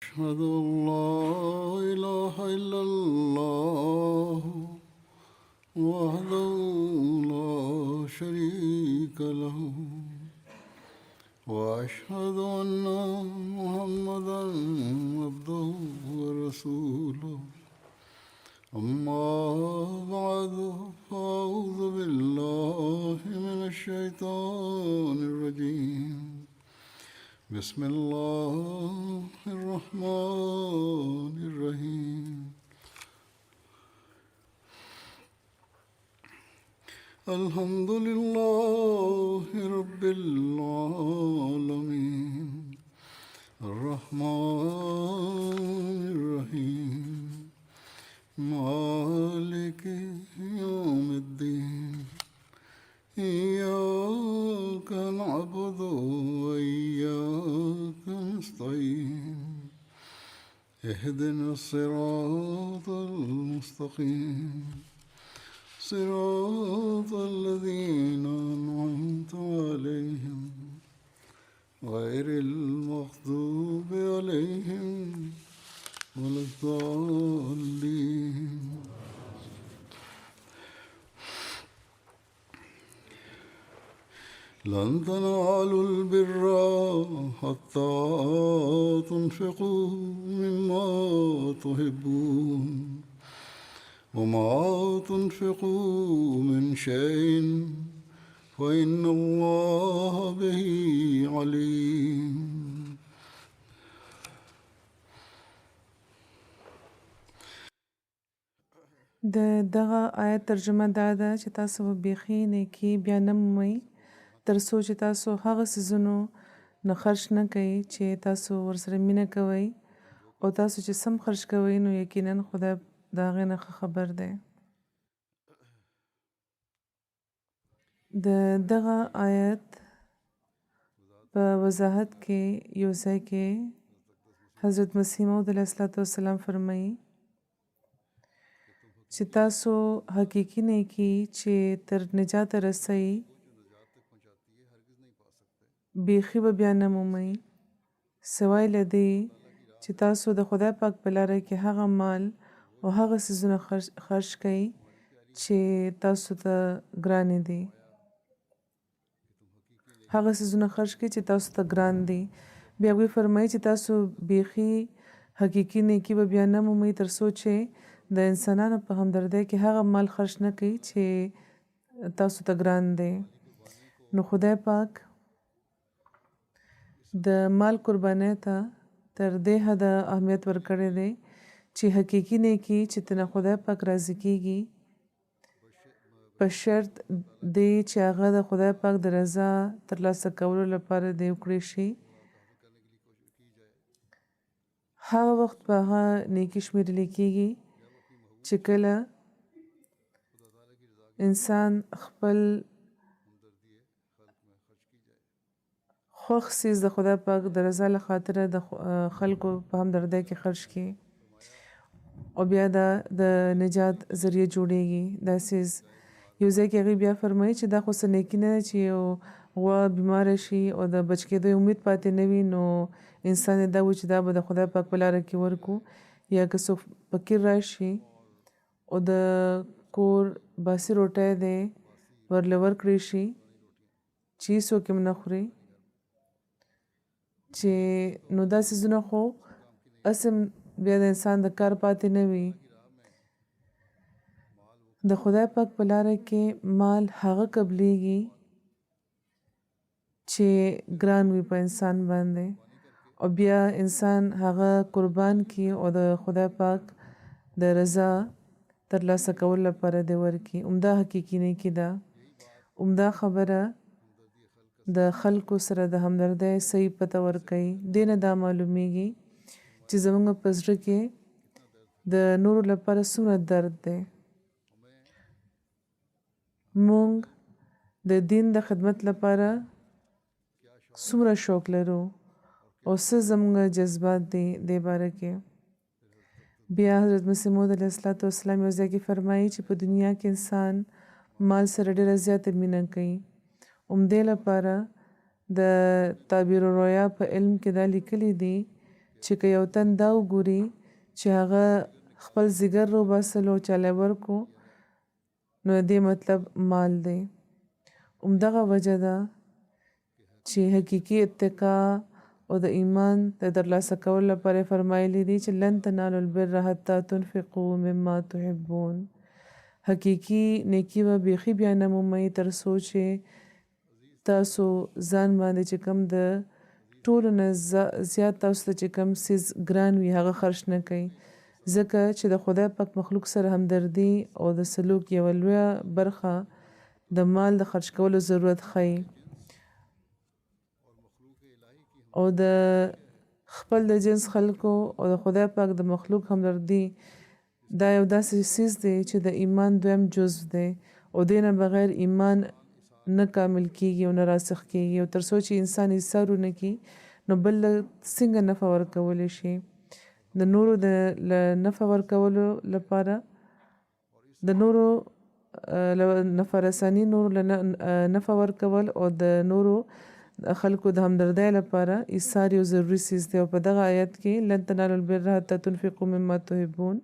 أشهد أن لا إله إلا الله وحده لا شريك له وأشهد أن محمدا عبده ورسوله أما بعد فأعوذ بالله من الشيطان الرجيم بسم الله الرحمن الرحيم الحمد لله رب العالمين الرحمن الرحيم مالك يوم الدين إياك نعبد وإياك نستعين اهدنا الصراط المستقيم صراط الذين أنعمت عليهم غير المغضوب عليهم ولا الضالين لن تنالوا البر حتى تنفقوا مما تحبون وما تنفقوا من شيء فإن الله به عليم دغه آیت ترجمه دا ده چې تاسو به بیخي نیکي بیا نه مومئ تر څو چې تاسو هغه څیزونو نه خرج نه کوئ چې تاسو ورسره مینه کوئ او تاسو چې سم خرج کوئ نو یقینا خدای د هغې نه ښه خبر دی. د دغه آیت په وضاحت کې یو ځای کې حضرت مسیح موعود علیه السلام فرمایي چې تاسو حقیقي نیکي چې تر نجات رسوي بیخي به بیا نه مومئ سوای له دې چې تاسو د خدای پاک په لاره کې هغه مال او هغه څیزونه خرج کړئ چې تاسو ته ګران دي هغه څیزونه خرج کړئ چې تاسو ته ګران دي بیا وی فرمایي چې تاسو بیخي حقیقي نیکي به بیا نه مومئ تر څو چې د انسانانو په همدردۍ کې هغه مال خرج نه کړئ چې تاسو ته ګران دی نو خدای پاک د مال قربانۍ ته تر دې حده اهمیت ورکړی دی چې حقیقي نیکي چې تنه خدای پاک راضي کیږي په شرط دی چې هغه د خدای پاک د رضا ترلاسه کولو لپاره دی وکړی شي هغه وخت به هغه نیکي شمیرل کیږي چې کله انسان خپل خوښ څیز د خدای پاک د رضا له خاطره د خلکو په همدردۍ کې خرج کړي او بیا د نجات ذریعه جوړیږي دا څیز یو ځای کې هغې بیا فرمایي چې دا خو څه نیکي نه ده چې یو غوا بیماره شي او د بچ کېدو امید پاتې نه وي نو انسان یې دا و چې دا به د خدای پاک په لاره کې ورکو یا که څوک فقیر راشي او د کور باسي روټۍ دی ورله ورکړی شي چې هېڅوک یې نه خوري چې نو دا څیزونه خو اسم بیا د انسان د کار پاتې نه وي د خدای پاک په لاره کې مال هغه قبلیږي چې ګران وي په انسان باندې او بیا انسان هغه قربان کی او د خدای پاک د رضا ترلاسه کول لپاره دی ورکی عمده حقیقي نیکي ده عمده خبره د خلکو سره د همدردۍ صحیح پته ورکوي دې نه دا معلومیږي چې زموږ په زړه کې د نورو لپاره څومره درد دی موږ د دین د خدمت لپاره څومره شوق لرو او څه زموږ جذبات دي دې باره کې بیا حضرت مسیح موعود علیه السلام یو ځای کې فرمایي چې په دنیا کې انسان مال سره ډېره زیاته مینه کوي همدې لپاره د تعبیر الرؤیا په علم کې دا لیکلي دي چې که یو تن دا وګوري چې هغه خپل ځیګر روباسلو چاله ورکو نو دې مطلب مال دی. همدغه وجه ده چې حقیقي اتقا او د ایمان د ترلاسه کولو لپاره فرمایلی دي چې لن تنالوا البر حتى تنفقوا مما تحبون. حقیقي نیکی به بیخي بیا نه مومئ تر څو چې تاسو ځان باندې چې کوم د ټولو نه زیات تاسو ته چې کوم څیز ګران وي هغه خرج نه کوئ، ځکه چې د خدای پاک مخلوق سره همدردي او د سلوک یوه لویه برخه د مال د خرج کولو ضرورت ښيي. او د خپل د جنس خلکو او د خدای پاک د مخلوق همدردي دا یو داسې څیز دی چې د ایمان دویم جزو دی او دې نه بغیر ایمان نه کامل کیږي او نه راسخ کیږي. او تر څو چې انسان ایثار ونه کړي نو بل څنګه نفع ورکولی شي. د نورو د نفع ورکولو لپاره د نورو نفع رسانی، نورو نفع ورکول او د نورو خلکو د همدردۍ لپاره ایثار یو ضروري څیز دی. او په دغه آیت کې لن تنالوا البر حتى تنفقوا مما تحبون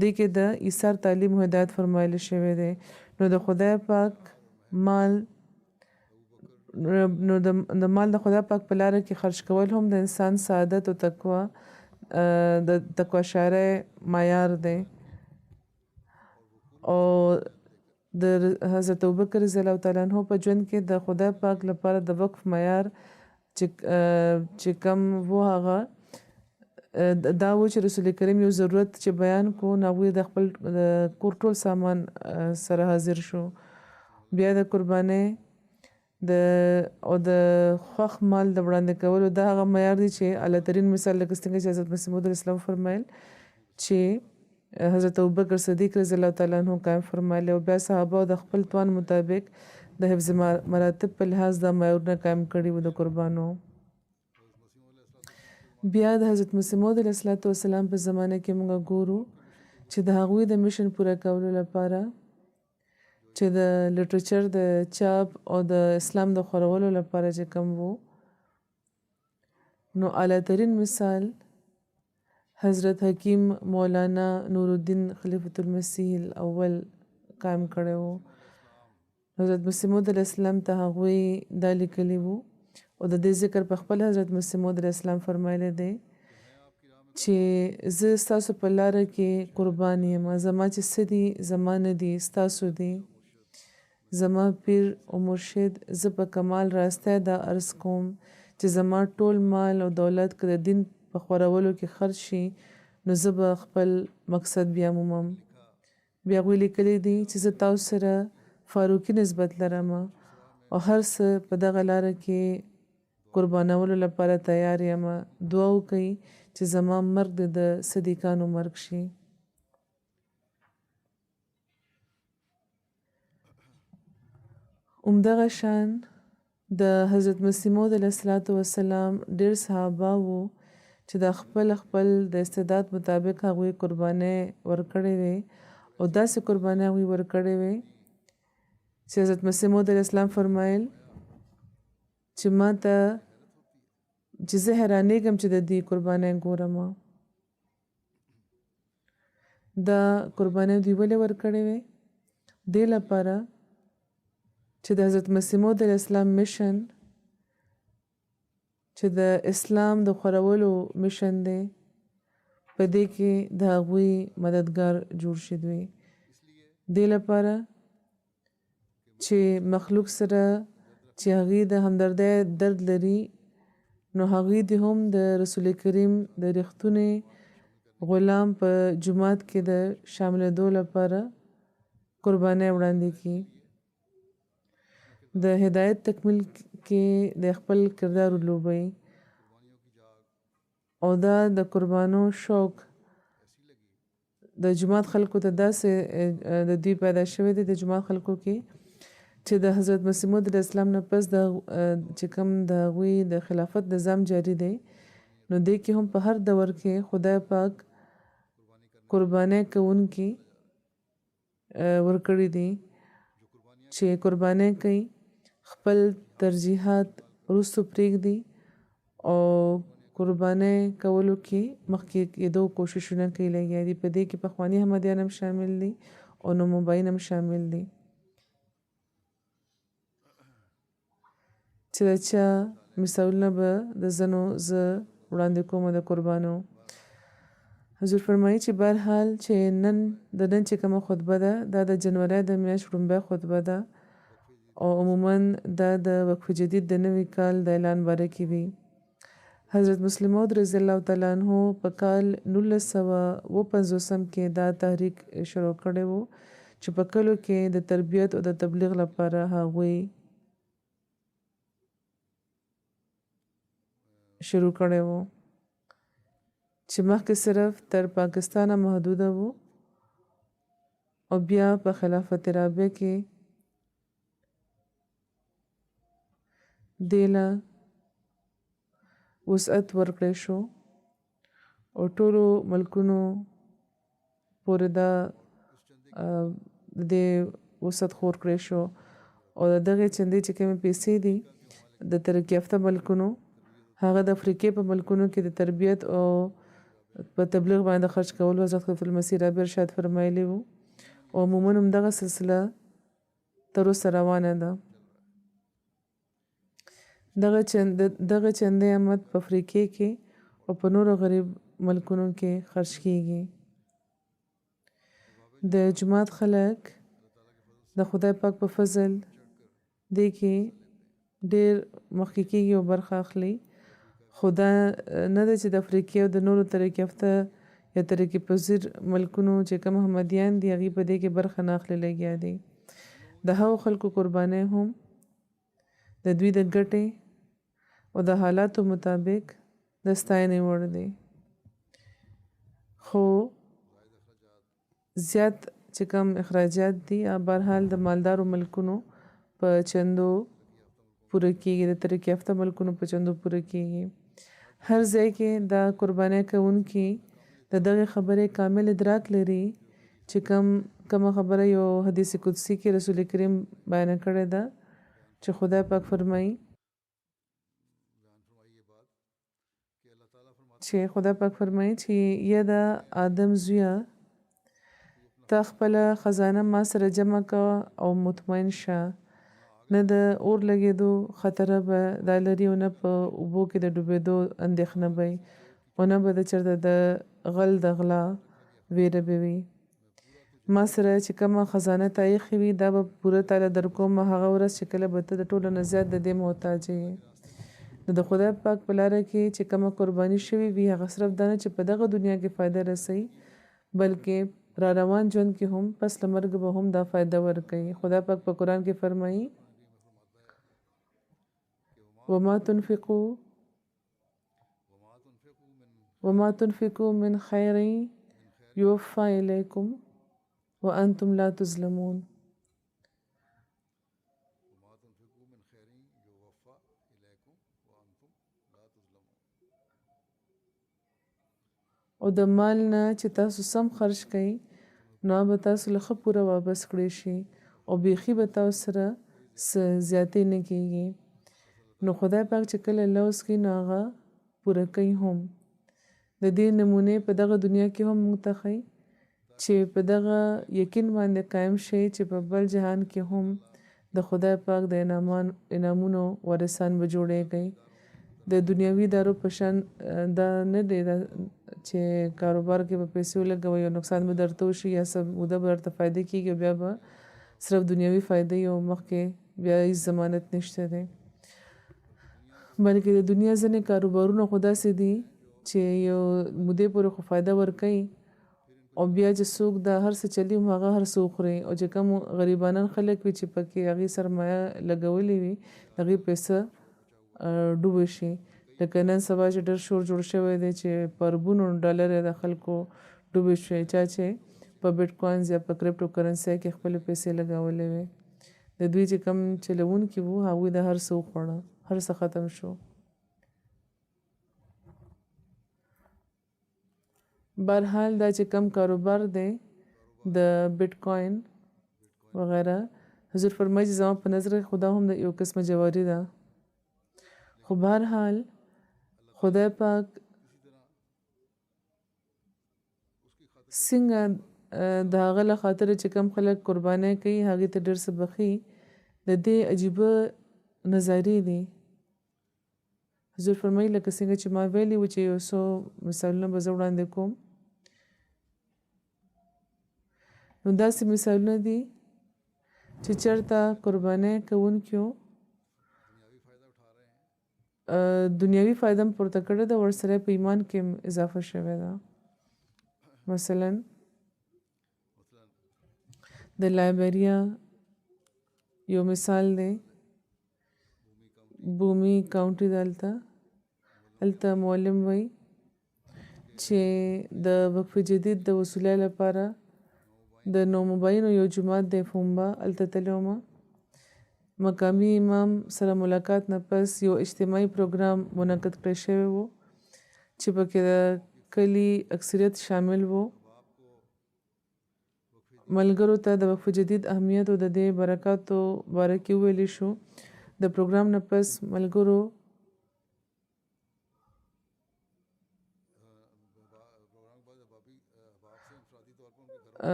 دې کې د ایثار تعلیم او هدایت فرمایلی شوی دی. نو د خدای پاک مال د خدای پاک په لاره کې خرج کول هم د انسان سعادت او تقوا د تقوا شاره معیار دی. او د حضرت ابوبکر رضی الله تعالی عنہ په ژوند کې د خدای پاک لپاره د وقف معیار چې کم و هغه دا و چې رسول کریم یو ضرورت چې بیان کو ناوی د خپل کور ټول سامان سره حاضر شو. بیا د قربانۍ او د خوښ مال د وړاندې کولو دا هغه معیار دی چې اعلی ترین مثال لکه څنګه چې حضرت مسیح موعود علیه السلام فرمایل چې حضرت ابوبکر صدیق رضی الله تعالی عنہ قائم فرمایلی او بیا صحابه د خپل توان مطابق د حفظ مراتب په لحاظ دا معیارونه قائم کړي وو د قربانو. بیا د حضرت مسیح موعود علیه السلام په زمانه کې موږ ګورو چې د هغوی د میشن پوره کولو لپاره چې د لټریچر د چاپ او د اسلام د خورولو لپاره چې کوم وو نو اعلی ترین مثال حضرت حکیم مولانا نور الدین خلیفۃ المسیح الاول قائم کړی وو. حضرت مسیح موعود علیه السلام ته هغوی دا لیکلی وو او د دې ذکر په خپل حضرت مسیح موعود علیه السلام فرمایلی دی چې زه ستاسو په لاره کې قربان یم، زما چې څه دي زما نه دي ستاسو دي. زما پیر او مرشد زه په کمال راستی دا عرض کوم چې زما ټول مال او دولت که د دین په خورولو کې خرج شي نو زه به خپل مقصد بیا مومم. بیا هغوی لیکلی دي چې زه تاسو سره فاروقي نسبت لرم او هر څه په دغه لاره کې قربانولو لپاره تیار یم. دعا وکړئ چې زما مرګ د صدیقانو مرګ شي. همدغه شان د حضرت مسیح موعود علیه السلام ډېر صحابه وو چې د خپل د استعداد مطابق هغوی قربانۍ ورکړې وې او داسې قربانۍ هغوی ورکړې وې چې حضرت مسیح موعود علیه السلام فرمایل چې ما ته چې زه حیرانېږم چې د دې قربانۍ ګورم. دا قربانۍ دوی ولې ورکړې وې؟ دې لپاره چې د حضرت مسیح موعود علیه السلام میشن چې د اسلام د خورولو میشن دی په دې کې د هغوی مددگار جوړ شوی. دې لپاره چې مخلوق سره چې هغوی د همدردۍ درد لري نو هغوی دې هم د رسول کریم د ریښتونې غلام په جماعت کې د شاملېدو لپاره قربانۍ وړاندې کړي. د هدایت تکمیل کې د خپل کردار ولوبوي او دا د قربانو شوق د جماعت خلکو ته داسې د دوی پیدا شوی دی د جماعت خلکو کې چې د حضرت مسیح موعود علیه السلام نه پس چې کوم د هغوی د خلافت نظام جاری دی نو دې کې هم په هر دور کې خدای پاک قربانۍ کوونکي ورکړي دي چې قربانۍ کوي، خپل ترجیحات وروستو پرېږدي او قربانۍ کولو کې مخکې کېدو کوششونه کوي لګیا دي. په دې کې پخواني احمدیان هم شامل دي او نوموبین هم شامل دي چې د چا مثالونه به د ځنو زه وړاندې کوم د قربانو. حضور فرمایي چې بهرحال چې نن چې کومه خطبه ده دا د جنوري د میاشت ورومبۍ خطبه ده او عموما دا د وقف جدید د نوي کال د اعلان باره کې وي. حضرت مسلم موعود رضی الله تعالی عنہ په کال 1950 کې دا تحریک شروع کړی و چې په کلو کې د تربیت او د تبلیغ لپاره هغوی شروع کړی و چې مخکې صرف تر پاکستانه محدوده و او بیا په خلافت رابعه کې دیله وسعت ورکړی شو او ټولو ملکونو پورې دا د وسعت خور کړی شو او دغه چندې چې کومې پیسې دي د ترقي یافته ملکونو هغه د افریقې په ملکونو کې د تربیت او په تبلیغ باندې خرج کول حضرت خلیفه المسیح رابع ارشاد فرمایلی وو او عموما همدغه سلسله تر اوسه روانه ده. دغه چندې امت په افریقې کې او په نورو غریب ملکونو کې خرج کیږي. د جماعت خلک د خدای پاک په فضل دې کې ډېر مخکې کیږي او برخه اخلي. خدا نه ده چې د افریقې او د نورو ترقي یافته یا ترقي پذیر ملکونو چې کوم احمدیان دي هغوی په دې کې برخه نه اخلي لګیا دي. د هغو خلکو قربانۍ هم د دوی د ګټې او د حالاتو مطابق د ستاینې وړ دي. خو زیات چې کوم اخراجات دي بهرحال د مالدارو ملکونو په چندو پوره کیږي، د ترقي یافته ملکونو په چندو پوره کیږي. هر ځای کې دا قربانۍ کوونکي د دغه خبرې کامل ادراک لري چې کومه خبره یو حدیث قدسی کې رسول کریم بیان کړی ده چې خدای پاک فرمایي چې یا د آدم زویه تا خپله خزانه ما سره جمع کوه او مطمئن شه، نه د اور لګېدو خطره به دا لري او نه په اوبو کې د ډوبېدو اندېښنه به وي او نه به د چېرته د غل د غلا ویره به وي. ما سره چې کومه خزانه تا ایښې وي دا به پوره تاله درکوم هغه ورځ چې کله به ته د ټولو نه زیات د دې محتاج یې. نو د خدای پاک په لاره کې چې کومه قرباني شوې وي هغه صرف دا نه چې په دغه دنیا کې فایده رسوي بلکې را روان ژوند کې هم پس له مرګه به هم دا فایده ورکوي. خدای پاک په قرآن کې فرمایي وما تنفقوا من خير يوفى إليكم وأنتم لا تظلمون. او د مال نه چې تاسو سم خرج کړئ نو به تاسو له ښه پوره واپس کړی شي او بیخي به تاسو سره زیاتې نه کیږي. نو خدای پاک چې کله لوس کوي نو هغه پوره کوي هم. د دې نمونې په دغه دنیا کې هم موږ ته ښیي چې په دغه یقین باندې قایم شئ چې په بل جهان کې هم د خدای پاک د انعامونو وارثان به جوړیږئ. د دنیاوي دارو په شان دا نه دی چې کاروبار کې به پیسې ولګوئ او نقصان به درته وشي یا څه موده به درته فایده کېږي بیا به صرف دنیاوي فایده او مخکې بیا هیڅ ضمانت نشته دی. بلکې د دنیا ځینې کاروبارونه خو داسې دي چې یو مودې پورې خو فایده ورکوي او بیا چې څوک دا هر څه چلي هغه هر څه وخوري او چې کوم غریبانان خلک وي چې پکې هغې سرمایه لګولې وي هغې پیسه ډوبه شي. لکه نن سبا چې ډېر شور جوړ شوی دی چې په اربونو ډالر د خلکو ډوبې شوی چا چې په بیټ کوینز یا په کرپټو کرنسۍ کې خپلې پیسې لګولې وي. د دوی چې کوم چلوونکي وو هغوی د هر څه وخوړه، هر څه ختم شو. بهرحال دا چې کم کاروبار دی د بیټ کوین وغیره حضور فرمایي چې زما په نظر خدا هم د یو قسمه جواري ده. خو بهرحال خدای پاک څنګه د هغه له خاطر چې کم خلک قربانۍ کوي هغې ته ډېر څه بخي د دې عجیبه نظارې دي. حضور فرمایي لکه څنګه چې ما ویلي و چې یو څو مثالونه به زه وړاندې کوم. نو داسې مثالونه دي چې چېرته قربانۍ کوونکیو دنیاوي فایده هم پورته کړې ده، ورسره په ایمان کې هم اضافه شوې ده. مثلا د لایبریا یو مثال دی، بومي کاونټي دلته معلم وی چې د وقف جدید د وصولۍ لپاره د نوموباینو یو جماعت دی فومبا هلته تللی ومه. مقامي امام سره ملاقات نه پس یو اجتماعي پروګرام منعقد کړی شوی و چې پکې د کلي اکثریت شامل و. ملګرو ته د وقف جدید اهمیت او د دې برکاتو باره کې وویلی شو. د پروګرام نه پس ملګرو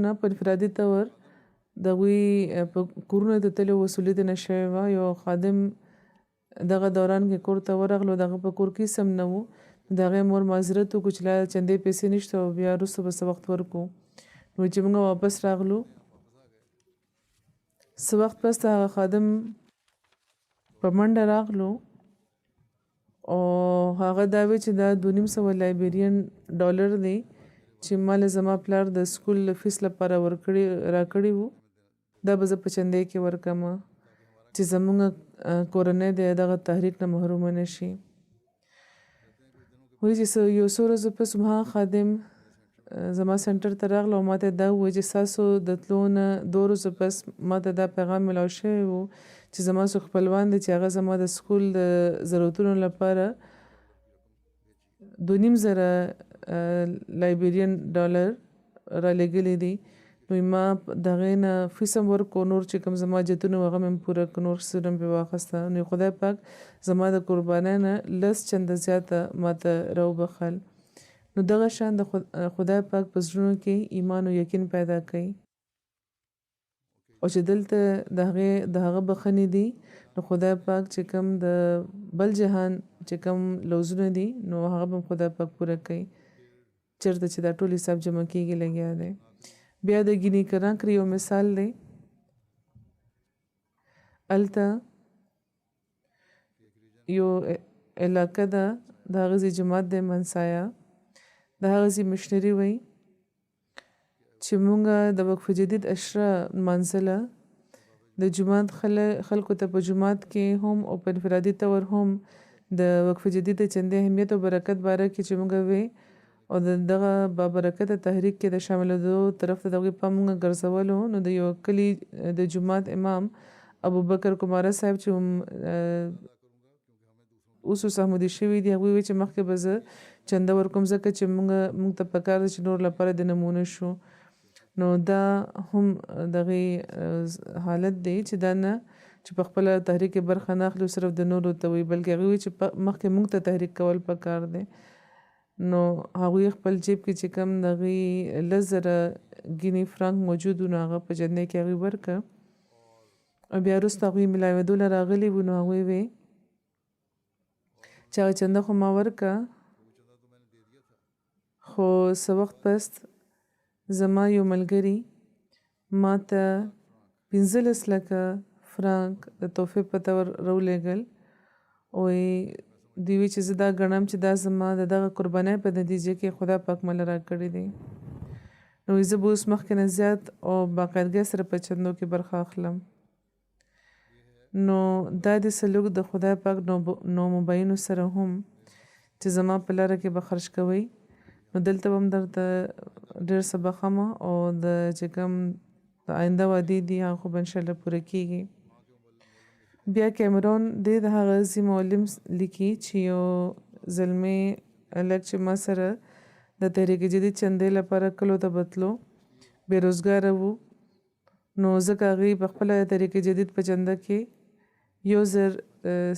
نه په انفرادي طور د هغوی په کورونو ته تللی وصولي ترې نه شوې وه. یو خادم دغه دوران کې کور ته ورغلو، د هغه په کور کې هېڅ هم نه و. د هغې مور معذرت وکړو چې لا چندې پیسې نشته او بیا وروسته به څه وخت ورکړو. نو چې موږ واپس راغلو څه وخت پس د هغه خادم په منډه راغلو او هغه دا وی چې دا $250 لایبریان ډالر دی چې ما له زما پلار د سکول فیس لپاره راکړي وو، دا به زه په چندې کې ورکړم چې زموږ کورنۍ د دغه تحریک نه محرومه نه شي. وایي چې یو څو ورځې پس هماغه خادم زما سنټر ته راغله او ماته دا وویل چې ستاسو د تلو نه 2 ورځې پس ماته دا پیغام ملاو شوی و چې زما څو خپلوان دي چې هغه زما د سکول د ضرورتونو لپاره $2,500 لایبریان ډالر را لېږلي دي. نو ما د هغې نه فیس هم ورکړو، نور چې کوم زما جتونه و هغه مې هم پوره کړو، نور څه هم پرې واخیسته. نو خدای پاک زما د قربانۍ نه 10 چنده زیاته ماته راوبخل. نو دغه شان د خدای پاک په زړونو کې ایمان او یقین پیدا کوي او چې دلته د هغه بخښنې دي. نو خدای پاک چې کوم د بل جهان چې کوم لوزونه دي نو هغه به خدای پاک پوره کوي چېرته چې دا ټول حساب جمع کېږي لګیا دی. بیا د ګینی کرانکري یو مثال دی. هلته یو علاقه ده، د هغه ځای جماعت دی منسایا، د هغه ځای مشنري وی چې مونږ د وقف جدید اشره منزله د جماعت خلکو ته په جماعت کې هم او په انفرادي طور هم د وقف جدید د چندې اهمیت او برکت باره کې چې مونږ وی او دغه بابرکته تحریک کې د شاملېدو طرف ته د هغوی پام مونږ ګرځولو. نو د یو کلي د جماعت امام ابوبکر کماره صاحب چې اوس احمدي شوي دي، هغوی وی چې مخکې به زه چنده ورکوم ځکه چې مونږ ته پکار ده چې نور لپاره د نمونه شو. نو دا هم دغه حالت دی چې دا نه چې په خپله تحریک کې برخه نه اخلو صرف د نورو ته وي، بلکې هغوی وی چې مخکې مونږ ته تحریک کول پکار دی. نو هغوی خپل جیب کې چې کم دغه 10,000 ګینی فرانک موجود و نو هغه په چندې کې هغوی ورکړه او بیا وروسته هغوی ملاوېدو له راغلي وو. نو هغوی وی چې هغه چنده خو ما ورکړه، خو څه وخت پس زما یو ملګري ما ته 15 لکه فرانک د تحفې په طور راولېږل او دوی وی چې زه دا ګڼم چې دا زما د دغه قربانۍ په نتیجه کې خدای پاک مله راکړی دی. نو زه به اوس مخکې نه زیات او باقاعدګۍ سره په چندو کې برخه اخلم. نو دا د سلوک د خدای پاک نوموباینو سره هم چې زما په لاره کې به خرج کوئ. نو دلته به هم درته ډېر څه بخښم او د چې کوم د آینده وعدې دي هغه خو به انشاءالله پوره کېږي. بیا کیمرون د هغه ځي معلم لیکي چې یو زلمی هلک چې ما سره د تحریک جدید چندې لپاره کلو ته بتلو بېروزګاره و، نو ځکه هغې په خپله تحریک جدید په چنده کې 1,000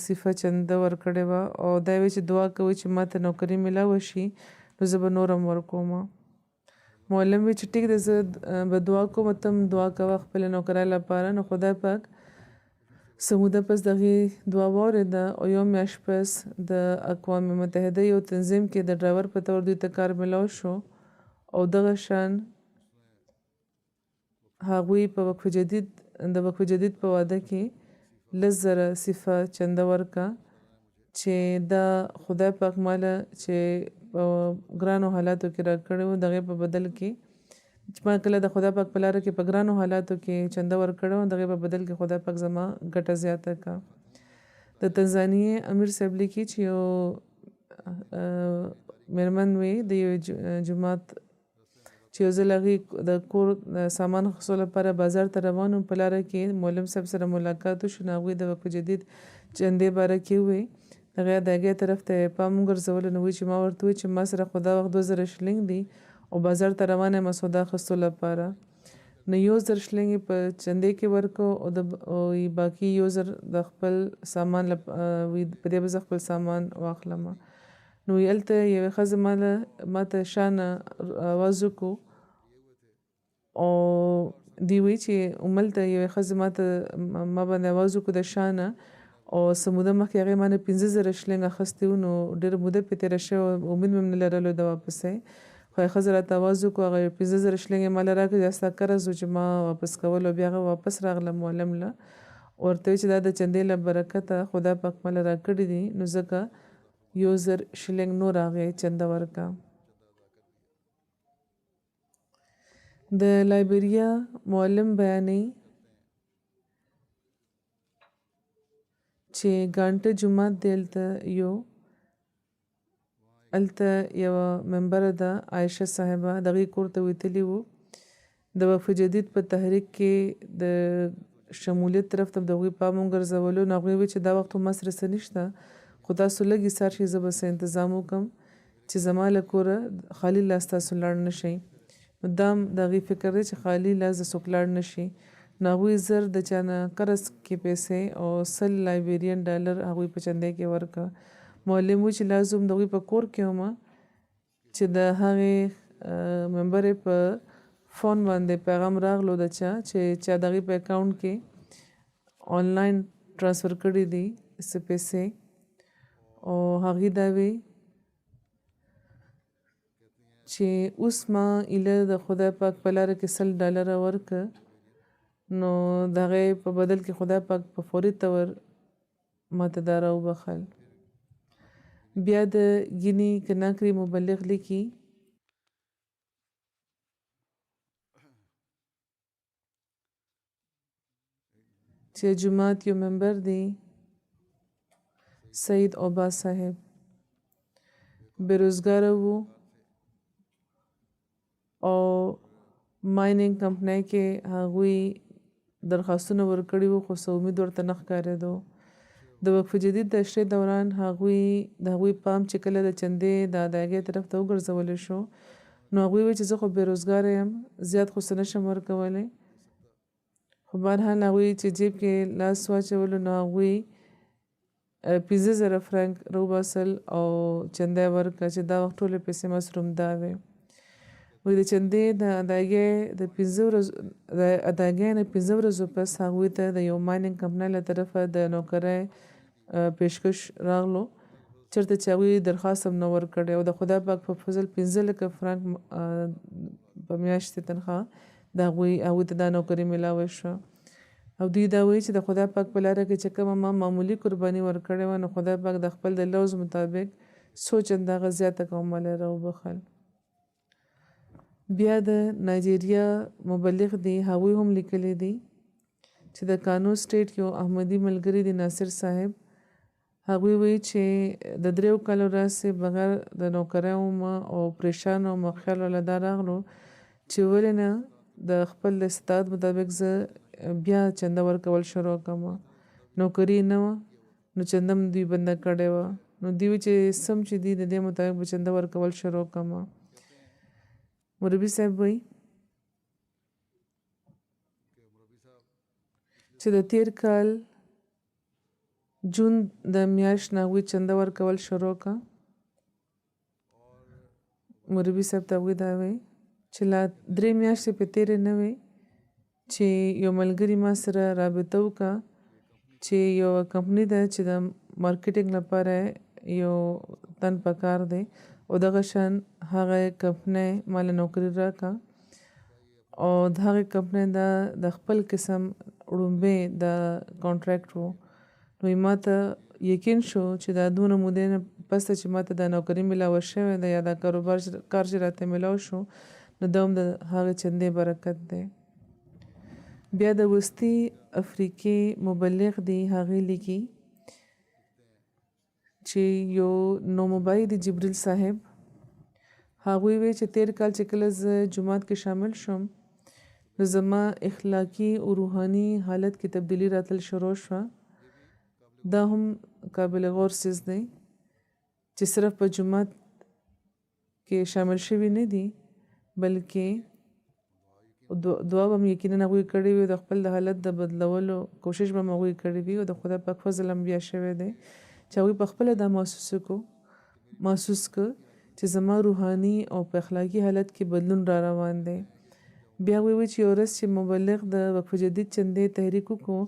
صفه چنده ورکړې وه او دا وی چې دعا کوي چې ماته نوکري ملاوه شي نو زه به نورم ورکوم. معلم وی چې ټیک ده زه به دعا کوم تم دعا کوه خپل نوکرای لپاره. نو خدای پاک سموده پس دغه دعا واورېده او یو میاشت پس د اقوام متحده یو تنظیم کې د ډرایور په تور دوی ته کار ملاو شو او دغه شان هغوی په وقف جدید په واده کې 10,000 صفه چنده ورکا چې دا خدای پاک ماله چې په ګرانو حالاتو کې راکړی و دغه په بدل کې چې ما کله د خدای پاک په لاره کې په ګرانو حالاتو کې چنده ورکړی و دغه په بدل کې خدای پاک زما ګټه زیاته کا. د تنزانیې امیر صاحب لیکي چې یو میرمن وی د یو جماعت چې یو ځل هغې د کور سامان خصو لپاره بازار ته روان وم په لاره کې معلم صاحب سره ملاقات وشو نو هغوی د وقف جدید چندې باره کې ووی هغې د هغې طرف ته پام وګرځولو نو وایي چې ما ورته وویل چې ما سره خو دا وخت 2,000 شلینګ دي او بازار ته روان یم سودا اخیستو لپاره نو 1,000 شلینګ په چندې کې ورکو او باقي 1,000 د خپل سامان په دې به زه خپل سامان واخلم. نو هلته یوې ښځه ماته شانه آواز وکړو او دی وی چې هملته یوې ښځې ما باندې آواز وکړو د شانه او څه موده مخکې هغې ما نه 15,000 شلینګ اخیستي وو نو ډېره موده پرې تېره شوې امید مې هم نه لرلو د واپسۍ خو هغې ښځه راته آواز وکړو هغه 15,000 شلینګ یې ماله راکړې دا ستا قرض و چې ما واپس کول او بیا هغه واپس راغله معلم له ورته ویل چې دا د چندې له برکته خدای پاک ماله راکړي دي نو ځکه 1,000 شلینګ نور هغې چنده ورکا. د لایبریا معلم بیانوي چې ګانټه جومات دی هلته یوه ممبره ده عایشه صاحبه د هغې کور ته وتلي وو د وقف جدید په تحریک کې د شمولیت طرف ته د هغوی پام وګرځولو نو هغوی وویل چې دا وخت ما سره څه نشته خو تاسو لږ ایسار شئ زه به څه انتظام وکړم چې زما له کوره خالي لاس تاسو لاړ نه شئ. نو دا هم د هغې فکر دی چې خالي لاس د څوک لاړ نه شي نو هغوی زر د چا نه قرض کې پیسې او 100 لایبیرین ډالر هغوی په چندې کې ورکړه. معلم وی چې لازم د هغوی په کور کې وم چې د هغې ممبرې په فون باندې پیغام راغلو د چا چې د هغې په اکاونټ کې آنلاین ټرانسفر کړي دي څه پیسې او هغې دا وی چې اوس ما ایله د خدای پاک په لاره کې 100 ډالره ورکړه نو د هغې په بدل کې خدای پاک په فوري طور ماته دا راوبخل. بیا د ګینی کناکري مبلغ لیکي چې جماعت یو ممبر دی سید اوبا صاحب بیروزګار وو او مایننګ کمپنۍ کې هغوی درخواستونه ورکړي وو خو څه امید ورته نه ښکارېدو. د وقف جدید د اشرې دوران د هغوی پام چې کله د چندې د ادایګۍ طرف ته وګرځولی شو نو هغوی وویل چې زه خو بېروزګاره یم زیات خو څه نشم ورکولی خو بهرحال هغوی چې جیب کې لاس واچولو نو هغوی 15,000 فرانک راوباسل او چنده یې ورکړه چې دا وخت ټولې پیسې مصروم دا وې. وایي د چندې د ادایګۍ نه 15 ورځو پس هغوی ته د یو مایننګ کمپنۍ له طرفه د نوکرۍ پیشکش راغلو چېرته چې هغوی درخواست هم نه ورکړی او د خدای پاک په فضل 15,000 فرانک په میاشتې تنخواه د هغوی ته دا نوکري میلاوه شوه او دوی دا وایي چې د خدای پاک په لاره کې چې کومه ما معمولي قرباني ورکړې وه نو خدای پاک د خپل د لوز مطابق څو چنده هغه زیاته کوم مالی راوبخل. بیا د نایجیریا مبلغ دی هغوی هم لیکلی دی چې د کانو سټیټ یو احمدي ملګری دی ناصر صاحب هغوی وایي چې د 3 کالو راهیسې بغیر د نوکرۍ وم او پریشان وم او خیال راله دا راغلو چې ولې نه د خپل استطاعت مطابق زه بیا چنده ورکول شروع کړم. نوکري نه وه نو چنده هم دوی بنده کړې وه نو دوی وایي چې سم چې دی د دې مطابق به چنده ورکول شروع کړم. مربي صاحب وایي چې د تیر کال جون د میاشت نه هغوی چنده ورکول شروع کا. مربي صاحب ته هغوی دا وی چې لا 3 میاشتې پې تېرې نه وې چې یو ملګري ما سره رابطه وکړه چې یو کمپنی ده چې د مارکیټینګ لپاره یو تن پکار دی او دغه شان هغه کمپنی مال نوکري راکړه او د هغې کمپنۍ دا د خپل قسم وړومبی د کانټریکټ و. نو ما ته یقین شو چې دا دونه مودې نه پس چې ما ته دا نوکري میلاوه شوې ده یا دا کار چې راته میلاو شو نو دا هم د هغې چندې برکت دی. بیا د وسطي افریقې مبلغ دی هغې لیکي چې یو نوموبای دی جبریل صاحب هغوی وی چې تیر کال چې کله زه جماعت کې شامل شوم نو زما اخلاقی او روحاني حالت کې تبدیلی راتل شروع شوه. دا هم قابل غور څیز دی چې صرف په جماعت کې شامل شوي نه دي بلکې دعا به م یقینا هغوی کړې وي او د خپل د حالت د بدلولو کوشش به م هغوی کړې وي او د خدای پاک فضل هم بیا شوی دی چې هغوی په خپله دا محسوس که چې زما روحاني او په اخلاقي حالت کې بدلون را روان دی. بیا وی چې یو ورځ چې مبلغ د وقف جدید چندې تحریک وکړو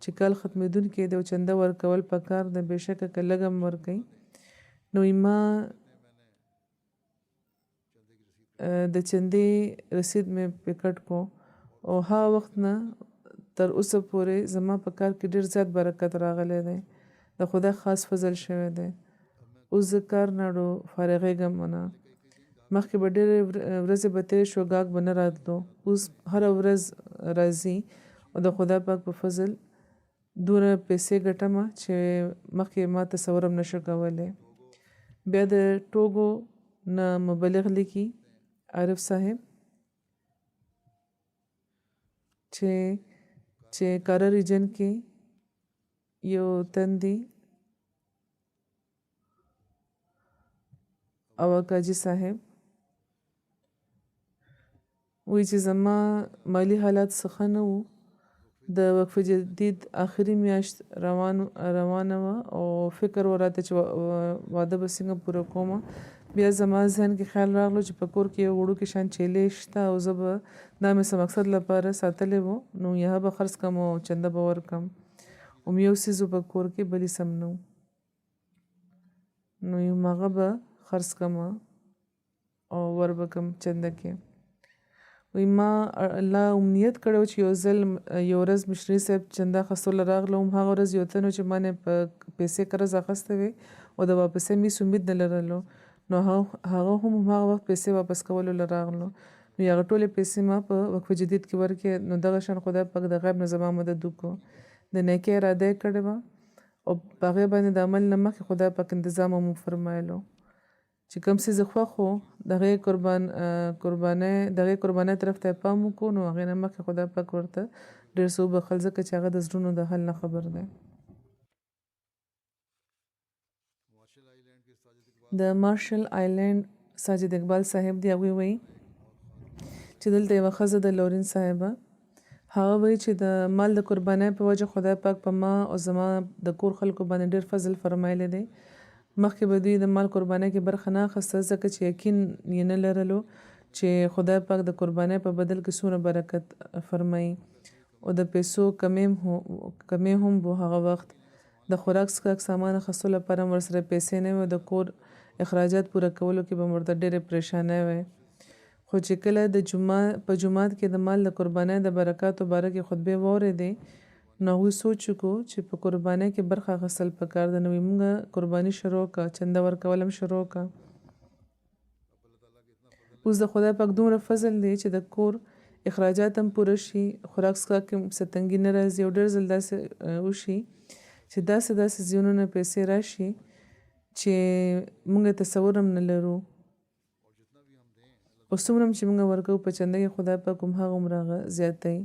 چې کال ختمېدونکی دی او چنده ورکول پکار دی بېشکه که لږ هم ورکوي نو ما د چندې رسید مې پکټ کو او هغه وخت نه تر اوسه پورې زما په کار کې ډېر زیات برکت راغلی دی د خدای خاص فضل شوی دی. اوس زه کار ناړو فارغېږم نه مخکې به ډېرې ورځې به تېرې شو ګاګ به نه راتلو اوس هره ورځ راځي او د خدای پاک په فضل دونه پیسې ګټمه چې مخکې ما تصور هم نشو کولی. بیا د ټوګو نه مبلغ لیکي عارف صاحب چې کارا ریجن کې یو تن دی او کاجی صاحب وی چې زما مالی حالات څخه نه وو د وقف جدید آخري میاشت روانه وه او فکر وراته چې واده به څنګه پوره کومه. بیا زما ذهن کې خیال راغلو چې په کور کې یو وړوکې شان چیلې شته او زه به دا مې څه مقصد لپاره ساتلی وو نو یا به خرڅ کړم او چنده به ورکړم او یو څیز په کور کې بلې سم نه و نو هغه به خرڅ کړم او ور به کړم چنده کې. وی ما الله امنیت کړو چې یو ورځ مشري صاحب چنده اخیستلو راغلم هغه ورځ یو تن چې ما نه په پیسې قرض اخیستی وې او د واپسې مې امید نه لرلو نو هغه هم هغه وخت پیسې واپس کولو راغلو نو هغه ټولې پیسې ما په وقف جدید کې ورکړې نو دغه شان خدای پاک د غیب نه زما مدد وکړو د نیکۍ اراده یې کړې وه او په هغې باندې د عمل نه مخکې خدای پاک انتظام هم وفرمایلو چې کوم څیز خوښ و د هغې قربانۍ طرف ته یې پام وکړو نو هغې نه مخکې خدای پاک ورته ډېر څه وبخل ځکه چې هغه د زړونو د حل نه خبر دی. د مارشل آیلینډ ساجد اقبال صاحب دی هغوی وایي چې دلته یوه ښځه د لورین صاحبه هغه وایي چې د مال د قربانۍ په وجه خدای پاک په ما او زما د کور خلکو باندې ډېر فضل فرمایلی دی. مخکې به دوی د مال قربانۍ کې برخه نه اخیسته ځکه چې یقین یې نه لرلو چې خدای پاک د قربانۍ په بدل کې څومره برکت فرمایي او د پیسو کمې هم و هغه وخت د خوراک څښاک سامان اخیستلو لپاره هم ورسره پیسې نه وې او د کور اخراجات پوره کولو کې به هم ورته ډېرې پریشانۍ وې خو چې کله په جومات کې د مال د قربانۍ د برکاتو باره کې خطبې واورېدې نو هغوی سوچ وکړو چې په قربانۍ کې برخه اخیستل پکار ده نو موږ قرباني شروع کړه چنده ورکول هم شروع کړه. اوس د خدای پاک دومره فضل دی چې د کور اخراجات هم پوره شي خوراک څښاک کې څه تنګي نه راځي او ډېر ځل داسې وشي چې داسې زیانونه پیسې راشي چې موږ تصور هم نه لرو او څومره چې موږ ورکوو په چنده کې خدای پاک هم هغومره زیاتوي.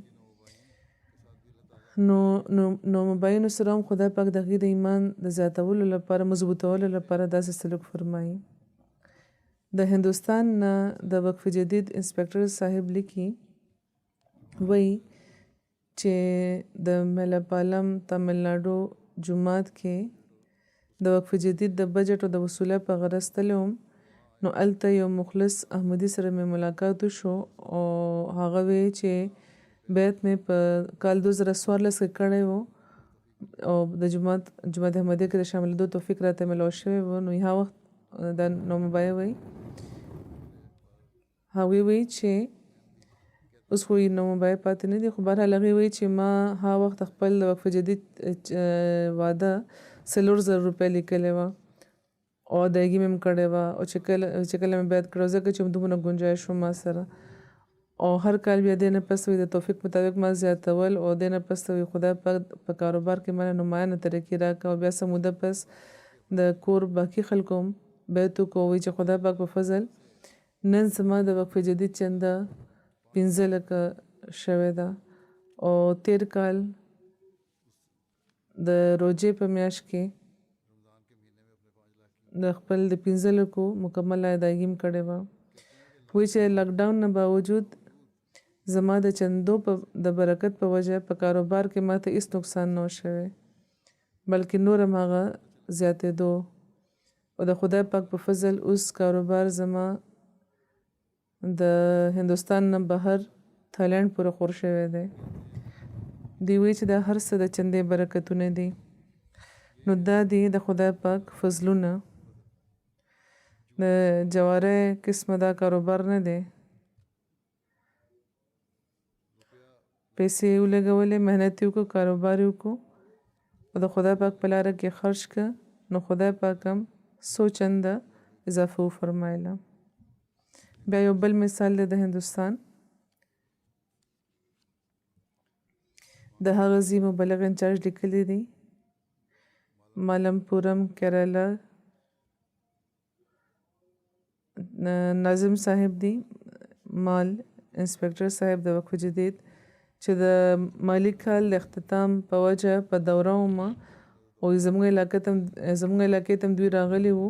نو مباینو سره هم خدای پاک د هغې د ایمان د زیاتولو لپاره مضبوطولو لپاره داسې سلوک فرمایي. د هندوستان نه د وقف جدید انسپکټر صاحب لیکي وایي چې د میلاپالم تامل ناډو جمعات کې د وقف جدید د بجټ او د وصوله په غرض تللی وم نو هلته یو مخلص احمدي سره مې ملاقات وشو او هغه وی چې بیت مې په کال 2014 کې کړی و او د جماعت احمدیه کې د شاملېدو توفیق راته میلاو شوی و نو هغه وخت د نومبای وی هغوی وی چې اوس خو یې نومبای پاتې نه دي خو بهرحال هغې وی چې ما هغه وخت خپل د وقف جدید واده 4,000 روپۍ لیکلې وه او ادایګي مې هم کړې وه او چې کله مې بیعت کړی ځکه چې دومره ګنجایش و ما سره او هر کال بیا دې نه پس وي د توفیق مطابق ما زیاتول او دې نه پس وي خدای پاک په کاروبار کې ماله نمایانه ترقي راکړه او بیا څه موده پس د کور باقي خلکو هم بیعت وکړو وایي چې خدای پاک په فضل نن زما د وقف جدید چنده 15 لکه شوې ده او تیر کال د روجې په میاشت کې د خپل د 15 لکو مکمل ادایګي هم کړې وه وایي چې لاکډاون نه باوجود زما د چندو د برکت په وجه په کاروبار کې ماته هیڅ نقصان نه شوی بلکې نور هم هغه زیاتېدو او د خدای پاک په فضل اوس کاروبار زما د هندوستان نه بهر تایلند پورې خور شوی دی دی وی چې دا هر څه د چندې برکتونه دي نو دا دی د خدای پاک فضلونه د جواره قسمه دا کاروبار نه دی پیسې ولګولې محنت وکړو کاروبار وکړو او د خدای پاک په لاره کې خرج کړه نو خدای پاک هم څو چنده اضافه وفرمایله بیا یو بل مثال دی د هندوستان د هغه ځای مبلغ انچارج لیکلی دی مالمپورم کیرالا ناظم صاحب دی مال انسپکټر صاحب د وقف جدید چې د مالی کال د اختتام په وجه په دوره ومه او زموږ علاقې ته دوی راغلي وو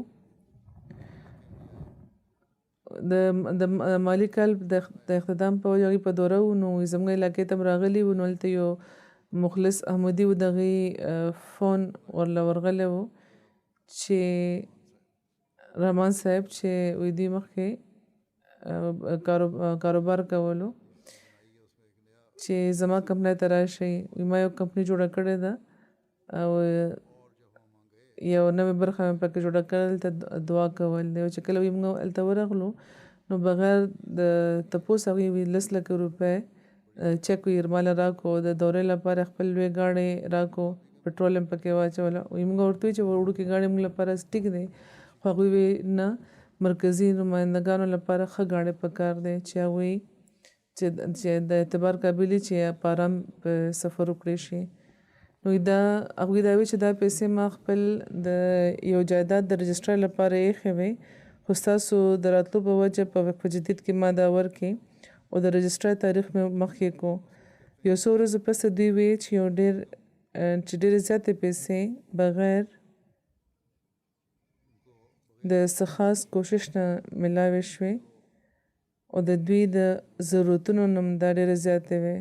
د مالی کال د اختتام په وجه په دوره وو نو زموږ علاقې ته راغلي وو نو هلته یو مخلص احمدي و دغې فون ورغلی وو چې رحمان صاحب چې وی دوی مخکې کاروبار کولو چې زما کمپنۍ ته راشئ ما یو کمپنۍ جوړه کړې ده او یو نوې برخه مې پکې جوړه کړل ته دعا کول دی او چې کله موږ هلته ورغلو نو بغیر د تپوس هغوی 10 لکه روپۍ چک یې ماله راکړو د دورې لپاره خپل لوی ګاډی راکړو پټرول هم پکې واچوله موږ ورته وویل چې وړوکې ګاډی موږ لپاره ټیک دی خو هغوی وی نه مرکزي نمایندګانو لپاره ښه ګاډی پکار دی چې هغوی چې د اعتبار قابل چې په آرام په سفر وکړی شي نو دا هغوی دا وی چې دا پیسې ما خپل د یو جایداد د رجسټر لپاره ایښې وې خو ستاسو د راتلو په وجه په وقف جدید کې ما دا ورکړې او د رجسټر تاریخ مې مخکې کو یو څو ورځې پس دوی وی چې ډېرې زیاتې پیسې بغیر د څه خاص کوشش نه ملاوې شوې او د دوی د ضرورتونو نه دا ډېرې زیاتې وې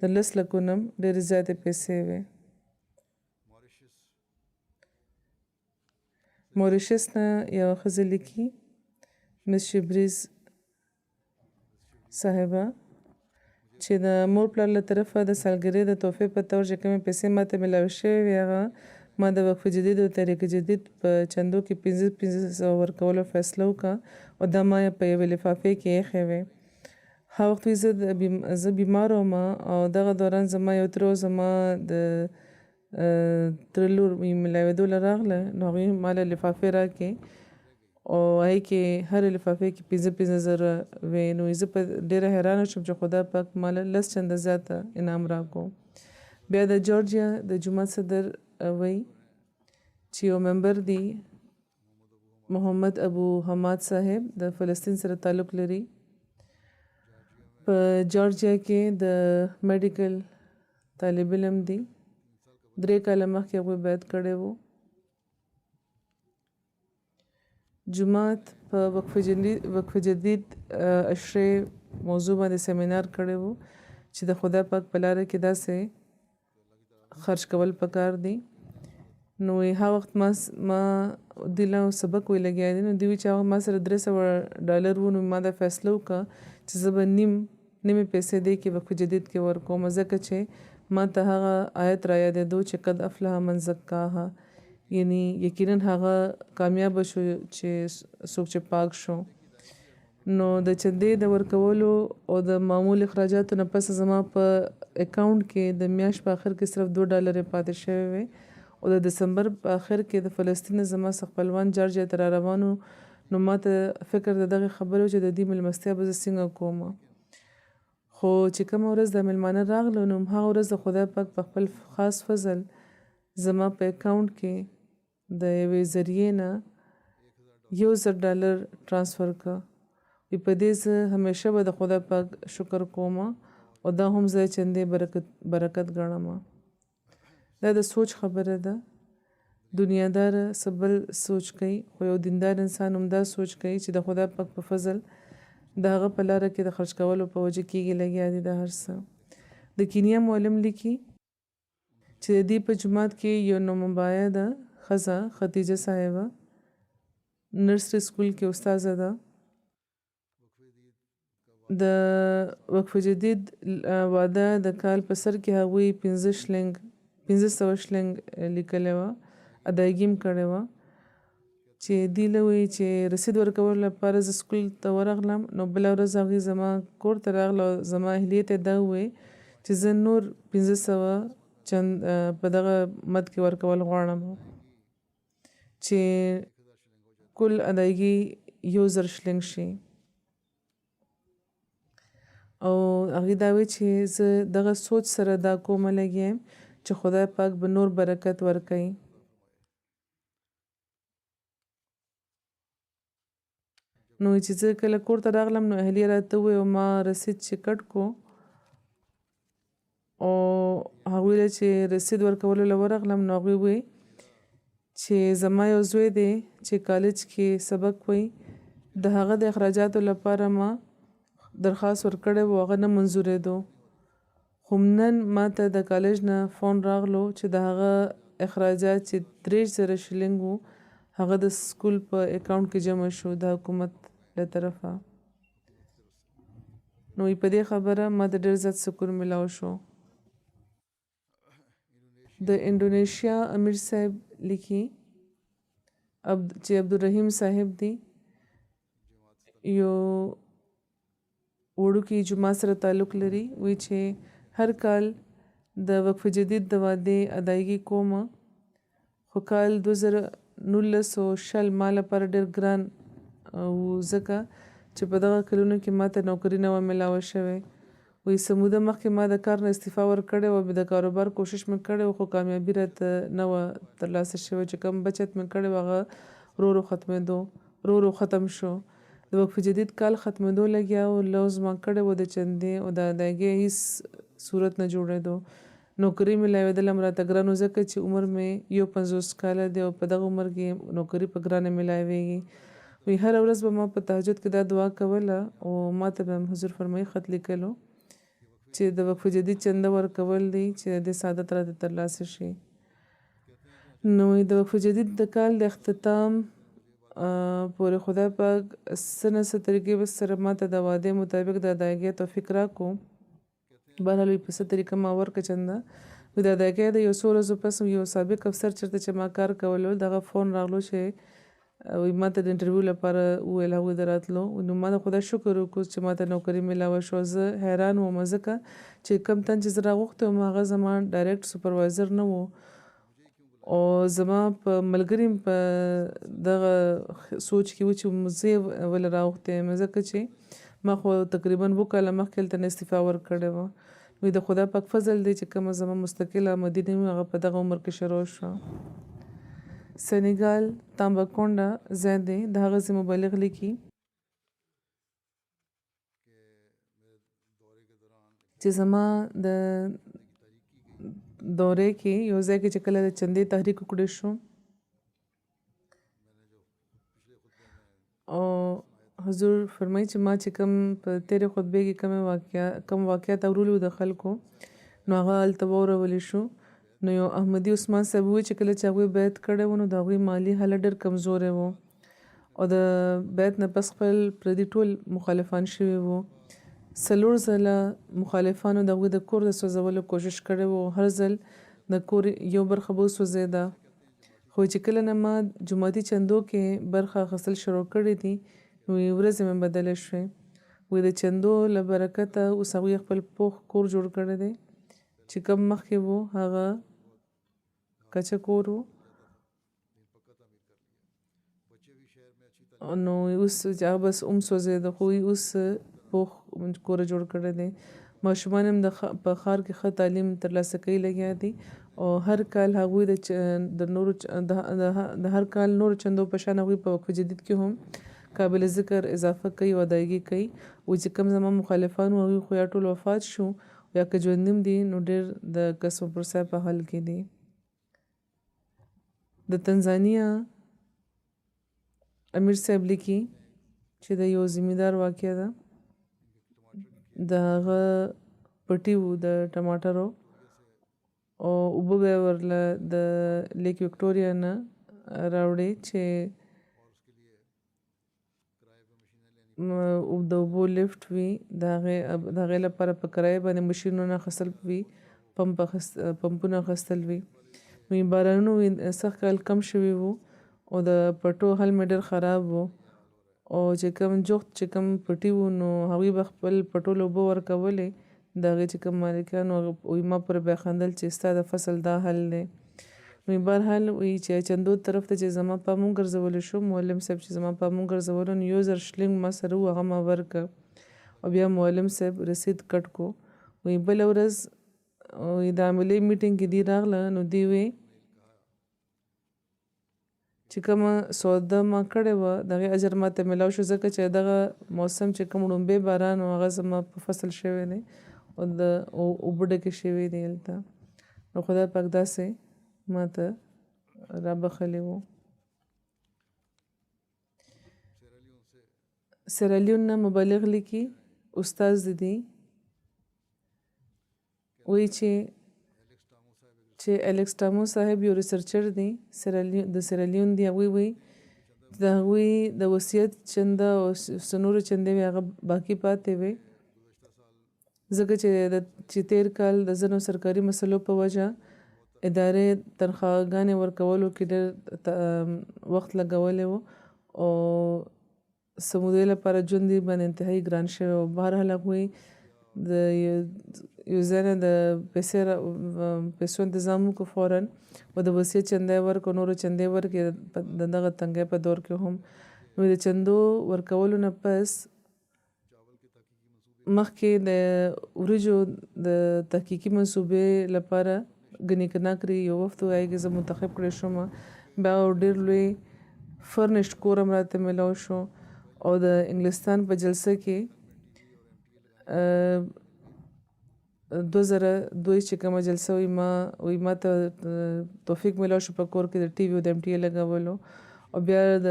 د 10 لکو نه ډېرې زیاتې پیسې وې موریشس نه یوه ښځه لیکي مس شبریز صاحبه چې د مور پلار له طرفه د سالګرې د تحفې په طور چې کومې پیسې ماته میلاوې شوې وې هغه ما د وقف جدید او طریق جدید په چندو کې 1500 ورکولو فیصله وکړه او دا ما په یوې لفافې کې ایښې وې هغه وخت زه بیمار وم او دغه دوران زما یو تره زما د تره لور میلاوېدو له راغله نو هغوی ما له لفافې راکړې او هغې کې هرې لفافې کې 15,000 وې نو زه په ډېره حیرانه شوم چې خدای پاک ما له 10 چنده زیاته انعام راکړو بیا د جورجیا د جماعت صدر وی چې یو ممبر دی محمد ابو حماد صاحب د فلسطین سره تعلق لري په جورجیا کې د میډیکل طالب علم دی 3 کاله مخکې هغوی بیعت کړی وو جماعت په وقف جدید اشرې موضوع باندې سیمینار کړی وو چې د خدای پاک په لاره کې داسې خرج کول پکار دي نو ها وخت ما دله سبق وی لګیا دي نو دوی چې هغه ما سره $300 وو نو ما دا فیصله وکړه چې زه به نیمې پیسې دی کې وقف جدید کې ورکوم ځکه چې ما ته هغه آیت را یادېدو چې قد افلح من زکاها یعنی یقینا هغه کامیاب شو چې څوک چې پاک شو نو د چندې د ورکولو او د معمول اخراجاتو نه پس زما په اکاونټ کې د میاشت په آخر کې صرف $2 پاتې شوی وي او د دسمبر په آخر کې د فلسطین زما خپلوان جارجیا ته را روانو نو ما ته فکر د دغه خبرو چې د دې مېلمستیا به زه څنګه کوم خو چې کومه ورځ د مېلمانه راغلو نو هغه ورځ د خدای پاک په خپل خاص فضل زما په اکاونټ کې د یوې ذریعې نه $1,000 ټرانسفر کړه په دې زه همیشه به د خدای پاک شکر کوم او دا هم زه چندې برکت ګڼم دا د سوچ خبره ده دنیادار سبل سوچ کوي خو یو دیندار انسان هم دا سوچ کوي چې د خدای پاک په فضل د هغه په لاره کې د خرج کولو په وجه کېږي لګیا دي د هر څه د کینیا معلم لیکي چې د دې په جماعت کې یو نومبایه ده ښځه ختیجه صاحبه نرسري سکول کې استاذه ده د وقف جدید واده د کال په سر کې هغوی 1500 شلنګ لیکلی وه ادایګي م کړې وه چې دی له وی چې رسید ورکولو لپاره زه سکول ته ورغلم نو بله ورځ هغوی زما کور ته راغله او زما اهلیې ته دا ووی چې زه نور 1500 چند په دغه مد کې ورکول غواړم چې کل ادایګي 1000 شلنګ شي او هغې دا وی چې زه دغه سوچ سره دا کومه لګیم چې خدای پاک به نور برکت ورکوي نو چې زه کله کور ته راغلم نو اهلیه راته ووی او ما رسید چې کټ کو او هغوی له چې رسید ورکولو له ورغلم نو هغوی وی چې زما یو زوی دی چې کالج کې سبق وی د هغه د اخراجاتو لپاره ما درخواست ورکړی و هغه نه منظورېدو خو نن ما ته د کالج نه فون راغلو چې د هغه اخراجات چې 30,000 شلنګ وو هغه د سکول په اکاونټ کې جمع شو د حکومت له طرفه نو په دې خبره ما د ډېر زیات سکون ملاو شو د انډونیشیا امیر صاحب لیکي چې عبدالرحیم صاحب دی یو وړوکی جماعت سره تعلق لري وی چې هر کال د وقف جدید د وعدې ادایګي کوم خو کال 2019 ما لپاره ډېر ګران و ځکه چې په دغه کلونو کې ما ته نوکري نه وه میلاوه شوې وی څه موده مخکې ما د کار نه استعفا ورکړې وه د کاروبار کوشش مې کړی و خو کامیابي راته نه وه ترلاسه شوې چې کوم بچت مې کړی و هغه ورو ختم شو د وقف جدید کال ختمېدو لګیا او لوز ما کړی و د چندې او د ادایګۍ هیڅ صورت نه جوړېدو نوکري مې میلاوېدل هم راته ګران و ځکه چې عمر مې 51 کاله دی او په دغه عمر کې نوکري په ګرانه میلاوېږي وی هره ورځ به ما په تهجد کې دا دعا کوله او ما ته به حضور فرمایي خط لیکلو چې د وقف جدید چنده ورکول دي چې د سعادت راته ترلاسه شي نو د وقف جدید د کال د اختتام پورې خدای پاک څه نه څه طریقې به سره ما ته د وعدې مطابق د ادایګۍ توفیق راکړو بهرحال په څه طریقه ما ورکړه چنده د ادایګۍ د یو څو ورځو پس یو سابق افسر چېرته چې ما کار کولو دغه فون راغلو چې ما ته د انټرویو لپاره وویل هغوی د راتلو نو ما د خدای شکر وکړو چې ما ته نوکري میلاوه شوه زه حیران وم ځکه چې کوم تن چې زه راغوښتی وم هغه زما ډایرکټ سوپروایزر نه و او زما په ملګري په دغه سوچ کې و چې زه یې ولې راغوښتی یم ځکه چې ما خو تقریبا 2 کاله مخکې هلته نه استعفا ورکړې وه وی د خدای پاک فضل دی چې کومه زما مستقله مدینه وي هغه په دغه عمر کې شروع شوه سینیګال تامباکونډا ځای دی د هغه ځای مبلغ لیکي چې زما د دورې کې یو ځای کې چې کله د چندې تحریک وکړی شو او حضور فرمایي چې ما چې کوم په تیرې خطبې کې کوم واقعیات اورولي د خلکو نو هغه هلته واورولی شو نو یو احمدي عثمان صاحب وی چې کله چې هغوی بیعت کړی و نو د هغوی مالی حالت ډېر کمزوری و او د بیعت نه پس خپل پردي ټول مخالفان شوي وو 4 ځله مخالفانو د هغوی د کور د سوځولو کوشش کړی و هر ځل د کور یو برخه به وسوځېده خو چې کله نه ما جماعتي چندو کې برخه اخیستل شروع کړې دي نو ورځې مې بدلې شوې وی د چندو له برکته اوس هغوی خپل پوخ کور جوړ کړی دی چې کوم مخکې و هغه کچه کور و نو اوس چې هغه بس سوځېده خو اوس پوخ کور جوړ کړی دی ماشومان هم په ښار کې ښه تعلیم ترلاسه کوي لګیا دي او هر کال هغوی د نورو د هر کال نورو چندو په شان هغوی په وقف جدید کې هم قابل ذکر اضافه کوي او ادایګي کوي او چې کوم زما مخالفان و هغوی خو یا ټول وفات شو یا که ژوندي دي نو ډېر د قسم پرسای په حال کې دي د تنزانیا امیر صاحب لیکي چې د یو زمیندار واقعه ده د هغه پټي وو د ټماټرو او اوبه به ورله د لیک وکټوریا نه راوړي چې د اوبو لفټ وي د هغې لپاره په کرایه باندې مشینونه اخیستل وي پمپونه اخیستل وي نو بارانونه سخت کال کم شوي وو او د پټو حل مې ډېر خراب وو او چې کوم جوخت چې کوم پټي وو نو هغوی به خپل پټو له اوبه ورکولې د هغې چې کوم مالکان وي ما پورې بیا خندل چې ستا د فصل دا حل دی نو بهرحال وی چې چندو طرف ته چې زما پام وګرځولی شو معلم صاحب چې زما پام وګرځولو نو 1000 شلینګ ما سره و هغه ما ورکړه او بیا معلم صاحب رسید کټ کو وی بله ورځ د عملي میټینګ کې دی راغله نو دی وی چې کومه سودا ما کړې وه د هغې اجر ماته میلاو شو ځکه چې دغه موسم چې کوم ړومبی باران و هغه زما په فصل شوی دی او د اوبه ډکې شوي دي هلته نو خدای پاک داسې ماته رابخلی وو سیرالیون نه مبلغ لیکي استاد دی وی چې الیکس ټامو صاحب یو ریسرچر دی د سیرالیون دی وی د هغوی د وصیت چنده او نورو چندې هغه باقي پاتې وي ځکه چې تیر کال د ځینو سرکاري مسلو په وجه ادارې تنخواهګانې ورکولو کې ډېر وخت لګولی و او سمودې لپاره ژوند یې باندې انتهایي ګران شوی و بهرحال هغوی د یو ځای نه د پیسو انتظام وکړو فوراً او د وصیت چندی ورکړو نورو چندې ورکړې د دغه تنګۍ په دور کې هم نو د چندو ورکولو نه پس مخکې د وریجو د تحقیقي منصوبې لپاره ګنې کناکري یو وخت وایي چې زه منتخب کړی شوم بیا ډېر لوی فرنشت کور هم راته میلاو شو او د انګلستان په جلسه کې 2002 چې کومه جلسه وي ما ته توفیق میلاو شو په کور کې د ټي وي او د MTA لګولو او بیا د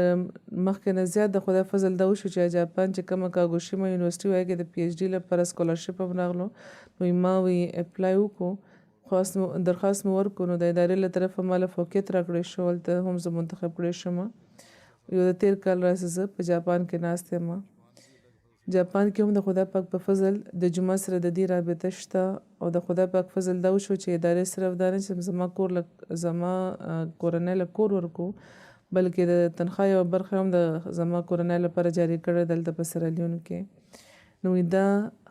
مخکې نه زیات د خدای فضل دا وشو چې جاپان چې کومه کاګوشیما یونیورسټي وایي کې د PhD لپاره سکالرشپ هم راغلو نو ما وی اپلای وکړو درخواست مې ورکړو نو د ادارې له طرفه ما له فوقیت راکړی شو هلته هم زه منتخب کړی شوم یو د تیر کال راسې زه په جاپان کې ناست یم جاپان کې هم د خدای پاک په فضل د جمعه سره د دې رابطه شته او د خدای پاک فضل دا وشو چې ادارې صرف دا نه چې زما کورنۍ له کور ورکو بلکې د تنخواه یوه برخه هم د زما کورنۍ لپاره جاري کړې دلته په سیرالیون کې نو دا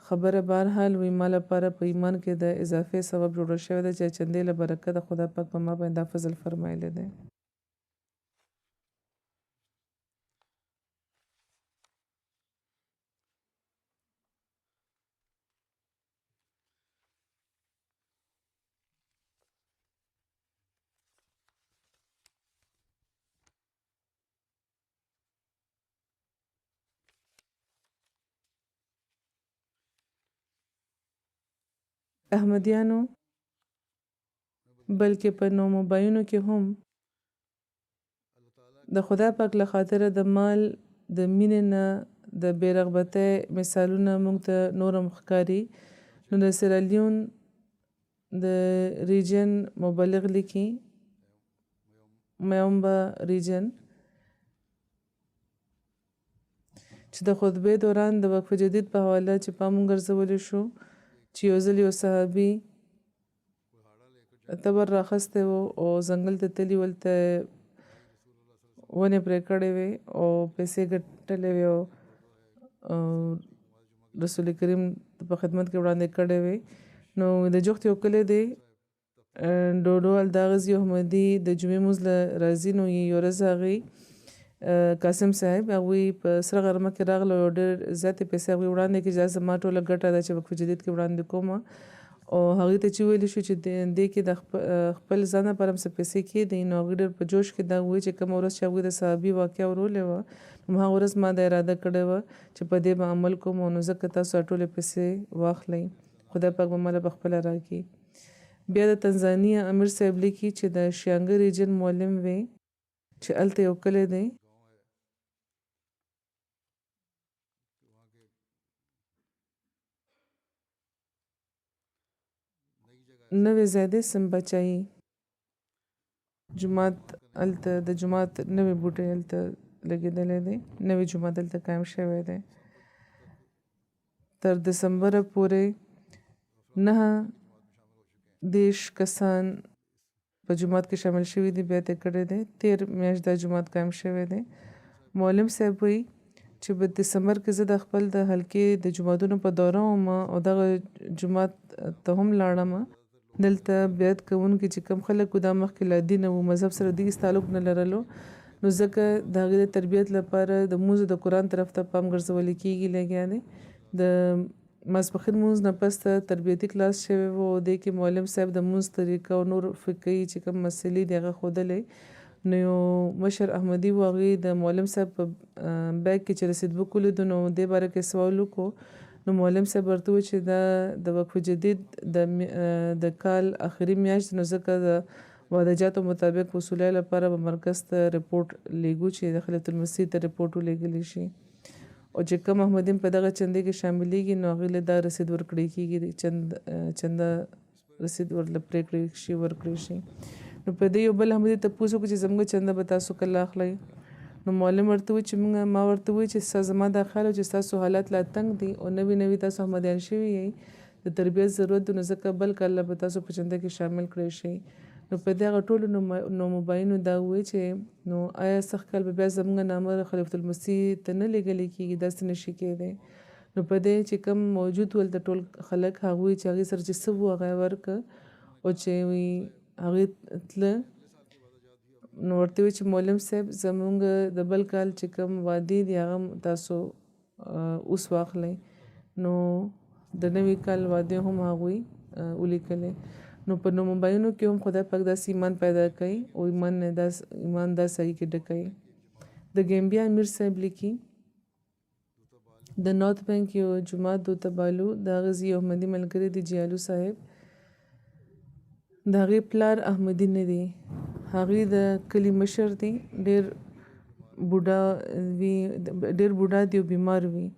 خبره بهرحال وی ما لپاره په ایمان کې د اضافه سبب جوړ شوی دی چې چندې له برکته خدای پاک په ما باندې دا فضل فرمایلی دی احمدیانو بلکې په نوموبایونو کې هم د خدای پاک له خاطره د مال د مینې نه د بې رغبتۍ مثالونه موږ ته نور هم ښکاري نو د سیرالیون د ریجن مبلغ لیکي میومبا ریجن چې د خطبې دوران د وقف جدید په حواله چې پام ګرځولی شو چې یو ځل یو صحابي تبر راخستی و او ځنګل ته تلي ولته ونې پرې کړې وې او پیسې ګټلې وې او رسول کریم په خدمت کې وړاندې کړې وې نو د جوخت یو کلی دی ډوډو الداغزي احمدي د جمعې مونځ له راځي نو یو ورځ هغې قاسم صاحب هغوی په سره غرمه کې راغله او ډېر زیاتې پیسې هغوی وړاندې کړي چې دا زما ټوله ګټه ده چې وقف جدید کې وړاندې کومه او هغې ته چې ویلی شو چې دې کې د خپل ځان لپاره هم څه پیسې کېدی نو هغوی ډېر په جوش کې دا ووایي چې کومه ورځ چې هغوی د صحابي واقعه ورولی وه نو هغه ورځ ما دا اراده کړې وه چې په دې به عمل کوم او نو ځکه تاسو ټولې پیسې واخلئ خدای پاک به ماله پخپله راکړي بیا د تنزانیا امیر صاحب لیکي چې د شیانګه ریجن معلم وی چې هلته یو کلی دی نوې زیادې سمبچایي جومات هلته د جومات نوې بوټی هلته لګېدلی دی نوې جومات هلته قایم شوی دی تر دسمبره پورې 9 کسان په جومات کې شامل شوي دي بیا ته کړی دی 13 میاشت دا جومات قایم شوی دی معلم صاحب وایي چې په دسمبر کې زه د خپل د حلقې د جوماتونو په دوره وم او دغه جومات ته هم لاړم دلته بیعت کوونکي چې کوم خلک دا مخکې لا دین او مذهب سره د هیڅ تعلق نه لرلو نو ځکه د هغې د تربیت لپاره د مونځ د قرآن طرف ته پام ګرځولی کېږي لګیا دی د ماسپښین مونځ نه پس ته تربیتي کلاس شوی و او دې کې معلم صاحب د مونځ طریقه او نور فقهي چې کوم مسلې دي هغه ښودلی نو یو مشر احمدي و هغې د معلم صاحب په بیګ کې چې رسید بک ولیدو نو دې باره کې سوال وکړو نو معلم صاحب ورته وویل چې دا د وقف جدید د کال آخري میاشت نو ځکه د وعده مطابق وصولۍ لپاره به مرکز ته رپورټ لیږو چې د خلیفة المسیح ته رپورټ ولیږلی شي او چې کوم احمدین په دغه چندې کې شاملېږي نو هغې له دا رسید ورکړی کېږي چنده رسید ورله پرېکړې شي ورکړی شي نو په دې یو بل احمدي تپوس وکړو چې زموږ چنده به تاسو کله اخلئ نو معلم ورته وایي چې ما ورته وایي چې زما دا خیال چې ستاسو حالات لا تنګ دي او نوي تاسو احمدیان شوي یئ د تربیت ضرورت دی نو ځکه بل کله به تاسو په چنده کې شامل کړی شئ نو په دې هغه ټولو نومباینو دا ووایي چې نو آیا سخت کال به بیا زموږ نامه خلیفة المسیح ته نه لیږلی کېږي داسې نشي کېدی نو په دې چې کوم موجود ول د ټول خلک هغوی چې هغې سره چې څه وو هغه یې ورکړه او چې هغې تله نو ورته وایي چې معلم صاحب زموږ د بل کال چې کوم وعدې دي هغه تاسو اوس واخلئ نو د نوي کال وعدې هم هغوی ولیکلې نو په نومباینو کې هم خدای پاک داسې ایمان پیدا کوي او ایمان دا صحیح کې ډکوي د ګیمبیا امیر صاحب لیکي د نارت بینک یو جومات دوتبالو د هغه زی احمدي ملګری دی جیالو صاحب د هغې پلار احمدي نه دی هغې د کلي مشر دی ډېر بوډا دی او بیمار وي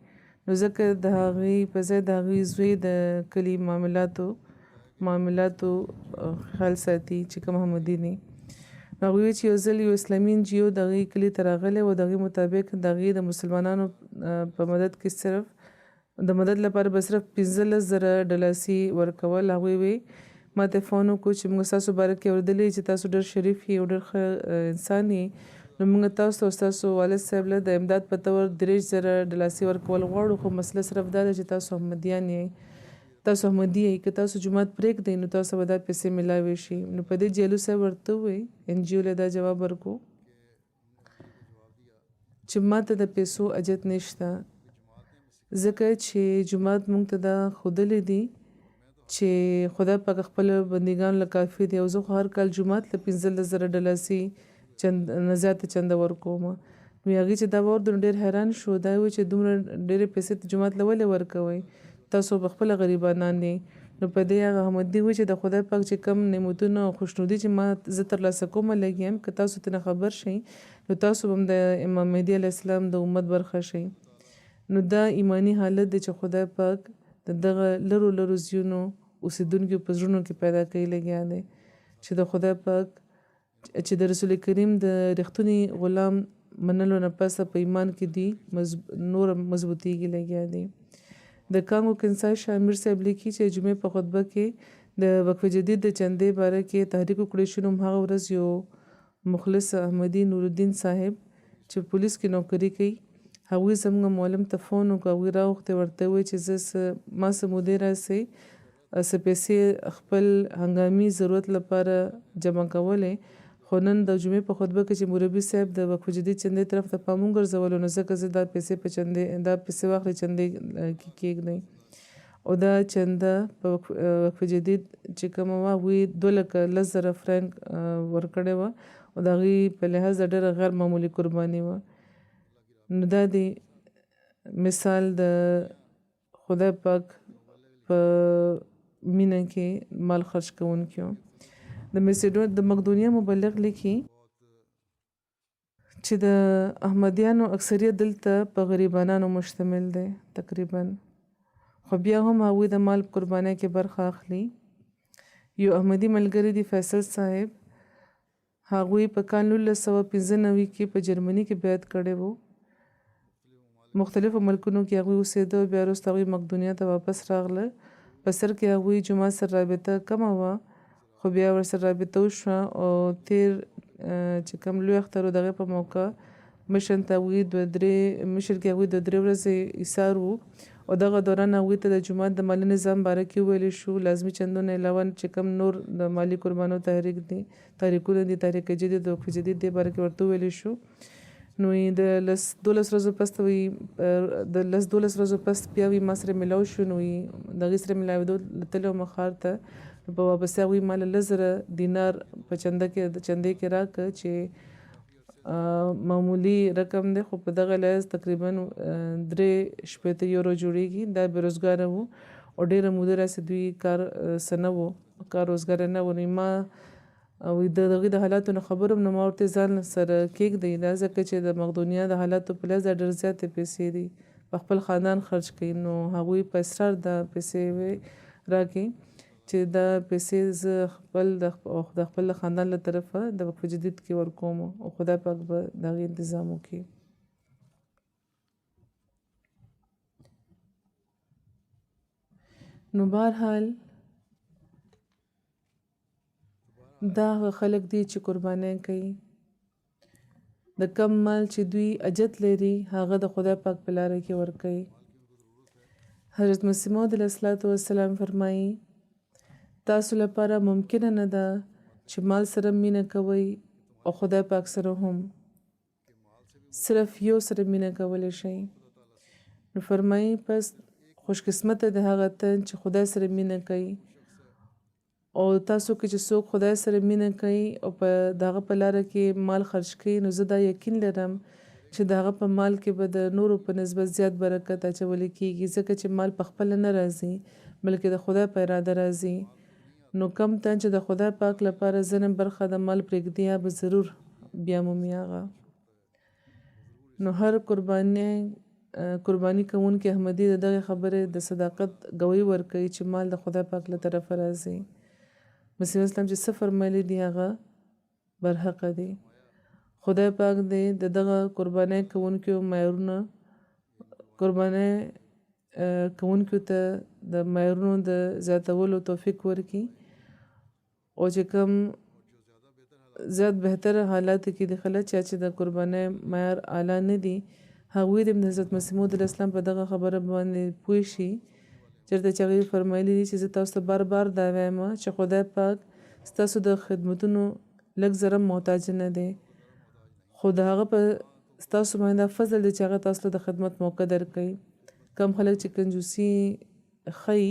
نو ځکه د هغې په ځای د هغې زوی د کلي معاملاتو خیال ساتي چې کوم احمدي دی نو هغوی وایي چې یو ځل یو اسلامي NGO د هغې کلي ته راغلی و د هغې مطابق د هغې د مسلمانانو په مدد کې صرف د مدد لپاره به صرف 15,000 ډالاسي ورکول هغوی وایي ما ته فون وکړو چې موږ ستاسو باره کې اورېدلی چې تاسو ډېر شریف یې او ډېر ښه انسان یې نو موږ تاسو او ستاسو والد صاحب له د امداد په طور 30,000 ډالاسي ورکول غواړو خو مسله صرف دا ده چې تاسو احمدي یې که تاسو جومات پرېږدئ نو تاسو به دا پیسې میلاوې شي نو په دې جیلو صاحب ورته ووایي NGO له دا جواب ورکړو چې ما ته د پیسو اجت نشته ځکه چې جومات موږ ته دا ښودلی دي چې خدای پاک خپل بندګانو له کافي دی او زه خو هر کال جومات له 15,000 ډالاسي نه زیاته چنده ورکوم نو هغې چې دا واورېدو نو ډېر حیران شو دا وایي چې دومره ډېرې پیسې جومات له ولې ورکوئ تاسو په خپله غریبانان یې نو په دې هغه احمدي وایي چې د خدای پاک چې کم نعمتونه او خوشنودي چې ما زه ترلاسه کومه لګیم که تاسو ترې خبر شئ نو تاسو به هم د امام مهدي علیه السلام د امت برخه شئ نو دا ایمانی حالت دی چې خدای پاک د دغه لرو زیونو اوسیدونکو په زړونو کې پیدا کوي لګیا دی چې د خدای پاک چې د رسول کریم د رښتونی غلام منلو نه پسه په ایمان کې دی نور مضبوطیږي لګیا دی د کانګو کنسای شامیر صاحب لیکي چې جمعې په خطبه کې د وقف جدید د چندې باره کې تحریک وکړی شو. هغه ورځ یو مخلص احمدي نورالدین صاحب چې پولیس کې نوکري کوي هغوی زموږ معلم ته فون وکړ. هغوی راوختې ورته وویل چې ما څه مودې راسئ څه پیسې خپل هنګامي ضرورت لپاره جمع کولې، خو نن د جمعې په خطبه کې چې مربي صاحب د وقف جدید چندې طرف ته پام وګرځولو نو ځکه زه دا پیسې واخلې چندې کې کېږدئ او دا چنده په وقف جدید چې کومه وه هغوی 2,10,000 فرانک ورکړې وه او د هغوی په لحاظ د ډېره غیر معمولي قرباني وه. نو دا دی مثال د خدای پاک په مینه کې مال خرج کوونکیو. د مقدونیه مبلغ لیکي چې د احمدیانو اکثریت دلته په غریبانانو مشتمل دی تقریبا، خو بیا هم هغوی د مال قربانۍ کې برخه اخلي. یو احمدي ملګری دی فیصل صاحب، هغوی په کال 1995 کې په جرمني کې بیعت کړی وو. مختلفو ملکونو کې هغوی اوسېده او بیا وروسته هغوی مقدونیه ته واپس راغله. په سر کې هغوی جومات سره رابطه کمه وه خو بیا ورسره رابطه وشوه او تیر چې کوم لوی اختر و د هغې په موقع مشر کې هغوی 2-3 ورځې ایثار وو او دغه دوران هغوی ته د جومات د مالي نظام باره کې وویلی شو. لازمي چندونه علاوه چې کوم نور د مالي قربانو تحریکونه دي تحریک جدید او وقف جدید دې باره کې ورته وویلی شو. نو د 12 ورځو پس بیا وی ما سره ملاو شو. نو د هغې سره ملاوېدو تللی وم ښار ته، په واپسې هغوی ما له 10,000 دینار په چندې کې راکړه چې معمولي رقم دی خو په دغه لحاظ تقریبا 63 یورو جوړیږي. دا بېروزګاره وو او ډېره موده راسې دوی کار روزګار نه و. نو ما د هغې د حالاتو نه خبر وم نو ما ورته ځان سره کېږدئ دا ځکه چې د مقدونیه د حالاتو په لحاظ ډېر زیاتې پیسې دي په خپل خاندان خرج کوي. نو هغوی په اصرار دا پیسې راکړي چې دا پیسې زه د خپل خاندان له طرفه د وقف جدید کې ورکوم او خدای پاک به د هغې انتظام وکړي. نو بهرحال دا هغه خلک دي چې قربانۍ کوي. د کم مال چې دوی اجت لري هغه د خدای پاک په لاره کې ورکوي. حضرت مسیح موعود علیه السلام فرمایي تاسو لپاره ممکنه نه ده چې مال سره مینه کوئ او خدای پاک سره هم صرف یو سره مینه کولی شئ. نو فرمایي پس خوش قسمته د هغه تن چې خدای سره مینه کوي او تاسو کې چې څوک خدای سره مینه کوي او په دغه په لاره کې مال خرج کوي نو زه دا یقین لرم چې دغه په مال کې به د نورو په نسبت زیات برکت اچولی کېږي ځکه چې مال په خپله نه راځي بلکې د خدای په اراده راځي. نو کم تن چې د خدای پاک لپاره ځینې برخه د مال پرېږدي به ضرور بیا مومي هغه. نو هر قرباني کوونکی احمدي د دغې خبرې د صداقت ګوی ورکوي چې مال د خدای پاک له طرفه راځي. مسیح اسلام چې څه فرمایلی دي هغه برحقه دي. خدای پاک دې د دغه قربانۍ کوونکو ته د معیارونو د زیاتولو توفیق ورکړي او چې کوم زیات بهتره حالاتو کې د خلک چې د قربانۍ معیار اعلی نه دي هغوی د حضرت مسیح موعود علیه السلام په دغه خبره باندې پوه شي چېرته چې هغوی فرمایلی دي چې زه تاسو ته بار دا وایم چې خدای پاک ستاسو د خدمتونو لږ زره محتاج نه دی خو د هغه په ستاسو باندې فضل دی چې هغه تاسو ته د خدمت موقع درکوي. کم خلک چې کنجوسي ښیي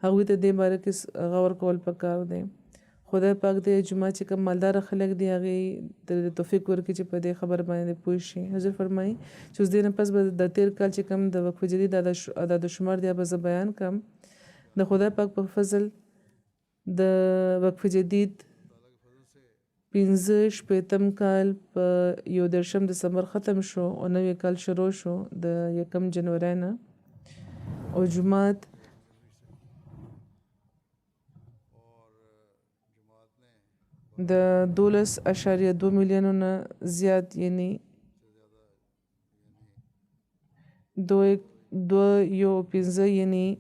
هغوی ته دې باره کې غور کول پکار دی. خدای پاک دې جمعه چې کوم مالداره خلک دي هغې د توفیق ورکړي چې په دې خبره باندې پوه شي. حضور فرمایي چې اوس دې نه پس به د تېر کال چې کوم د وقف جدید عدد شمار دی به زه بیان کړم. د خدای پاک په فضل د وقف جدید 15 کال په 1 دسمبر ختم شو او نوی کال شروع شو د 1 جنوري نه او جومات د 12.2 میلیونو نه زیات یعنی 2.15 یعنی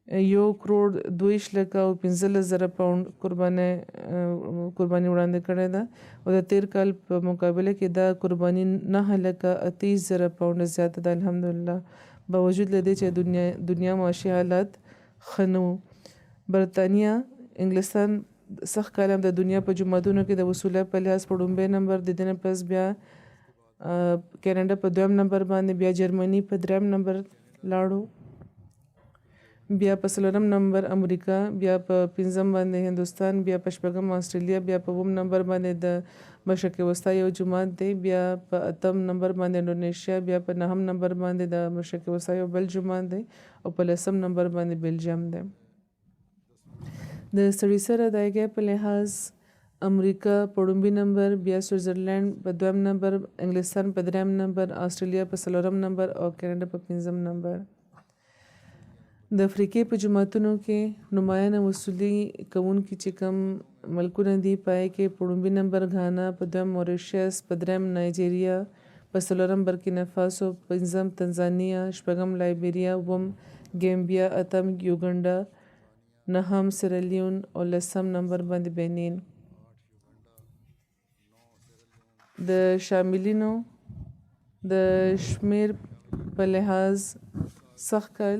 1,22,15,000 پاوند قرباني وړاندې کړې ده او د تیر کال په مقابله کې دا قرباني 9,38,000 پاوند زیاته ده الحمدلله باوجود لدې چې دنیا معاشي حالات ښه نه وو برطانیه انګلستان سخت کالم د دنیا په جماعتونو کې د وصوله په لحاظ په لومړي نمبر د دې نه پس بیا کینیډا په دویم نمبر باندې بیا جرمني په دریم نمبر لاړو بیا په څلورم نمبر امریکا بیا په پنځم باندې هندوستان بیا په شپږم استرالیا بیا په اووم نمبر باندې د مشرق وسطا یو جماعت دی بیا په اتم نمبر باندې انډونیشیا بیا په نهم نمبر باندې د مشرق وسطا یو بل جماعت دی او په لسم نمبر باندې بلجیم دی د سړي سره د ایګي په لحاظ امریکا په لومړي نمبر بیا سویټزرلند په دویم نمبر انګلستان په دریم نمبر استرالیا په څلورم نمبر او کینیډا په پنځم نمبر د افریقې په جماعتونو کې نمایانه وصولي کوونکي چې کوم ملکونه دي پای کې په لومړي نمبر غانا په دویم موریشیس په دریم نایجیریا په څلورم برکینا فاسو پنځم تنزانیا شپږم لایبیریا اووم ګیمبیا اتم یوګنډا نهم سیرالیون او لسم نمبر باندې بینین د شاملینو د شمیر په لحاظ سخت کال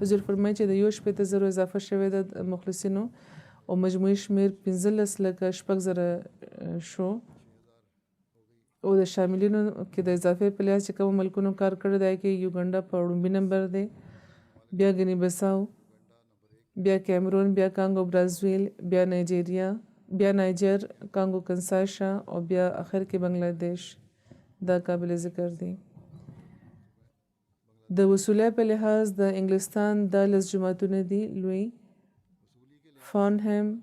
حضور فرمایي چې د 1,000 اضافه شوی د مخلصینو او مجموعي شمیر 15,000 شو او د شاملینو کې د اضافه په لحاظ چې کوم ملکونو کار کړی دی کې یوګنډا په لومړي نمبر دی بیا ګنی بساو بیا کیمرون بیا کانګو برازیل بیا نایجیریا بیا نایجر کانګو کنساشا او بیا اخر کې بنگلاديش دا قابل ذکر دي د وصوله په لحاظ د انګلستان د لس جماعتونه دي لوی فانهم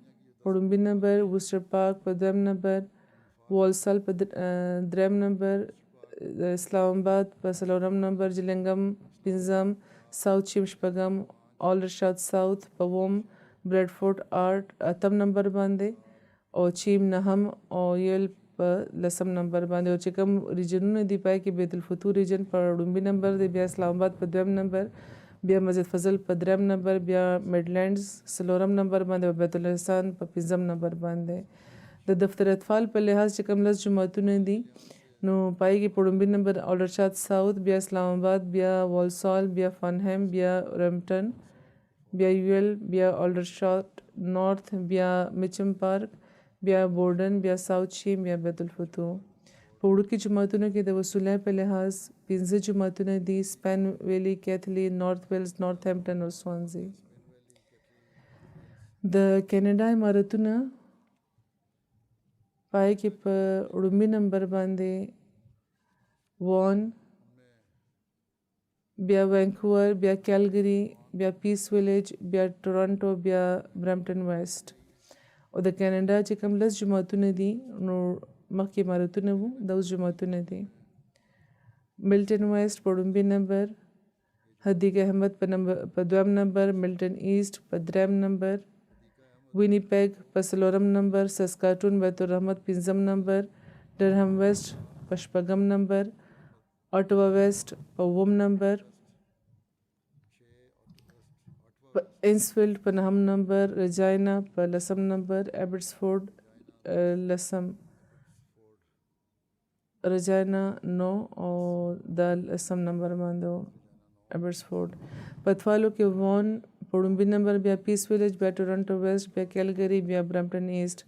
په لومړي نمبر وستر پارک په دویم نمبر والسال په دریم نمبر اسلام آباد په څلورم نمبر جلنګم پنځم ساوث چیم شپږم آلرشاد ساوث په اووم بریډفورډ آرټ اتم نمبر باندې او چیم نهم او یل په لسم نمبر باندې او چې کوم ریجنونه دی پای کې بیت الفتور ریجن په لومړي نمبر دی بیا اسلام آباد په دویم نمبر بیا مسجد فضل په دریم نمبر بیا میډلینډز څلورم نمبر باندې او بیت الاحسان په پنځم نمبر باندې د دفتر اطفال په لحاظ چې کوم لس جماعتونه دي نو پای کې په لومړي نمبر آلرشاد ساوث بیا اسلام آباد بیا والسال بیا فانهم بیا رمپټن بیا یویل بیا آلرشاد نارث بیا میچم پارک بیا بورډن بیا ساوث شیم بیا بیت الفتو په وړوکي جماعتونو کې د وصوله په لحاظ 15 جماعتونه دي سپین ویلی کیتھلی نارث ویلز نارث هیمپټن او سوانزي د کینیډا امارتونه پای کې په لومړي نمبر باندې وان بیا وینکوور بیا کیلګری بیا پیس ویلیج بیا ټورانټو بیا برمپټن ویسٹ او د کینیډا چې کوم لس جماعتونه دي نو مخکې امارتونه وو دا اوس جماعتونه دي ملټن ویسٹ په لومړي نمبر حدیق احمد په دویم نمبر ملټن ایسٹ په دریم نمبر وینیپیګ په څلورم نمبر سسکاټون بیت الرحمت پنځم نمبر ډرهم ویسٹ په شپږم نمبر اټوا ویسٹ په اووم نمبر انسفیلډ په نهم نمبر رجاینا په لسم نمبر ایبټسفورډ لسم رجاینا نو او د لسم نمبر باندې ایبټسفورډ په اطفالو کې وان په لومړي نمبر بیا پیس ویلیج بیا ټورنټو ویسٹ بیا کیلګری بیا برمپټن ایسٹ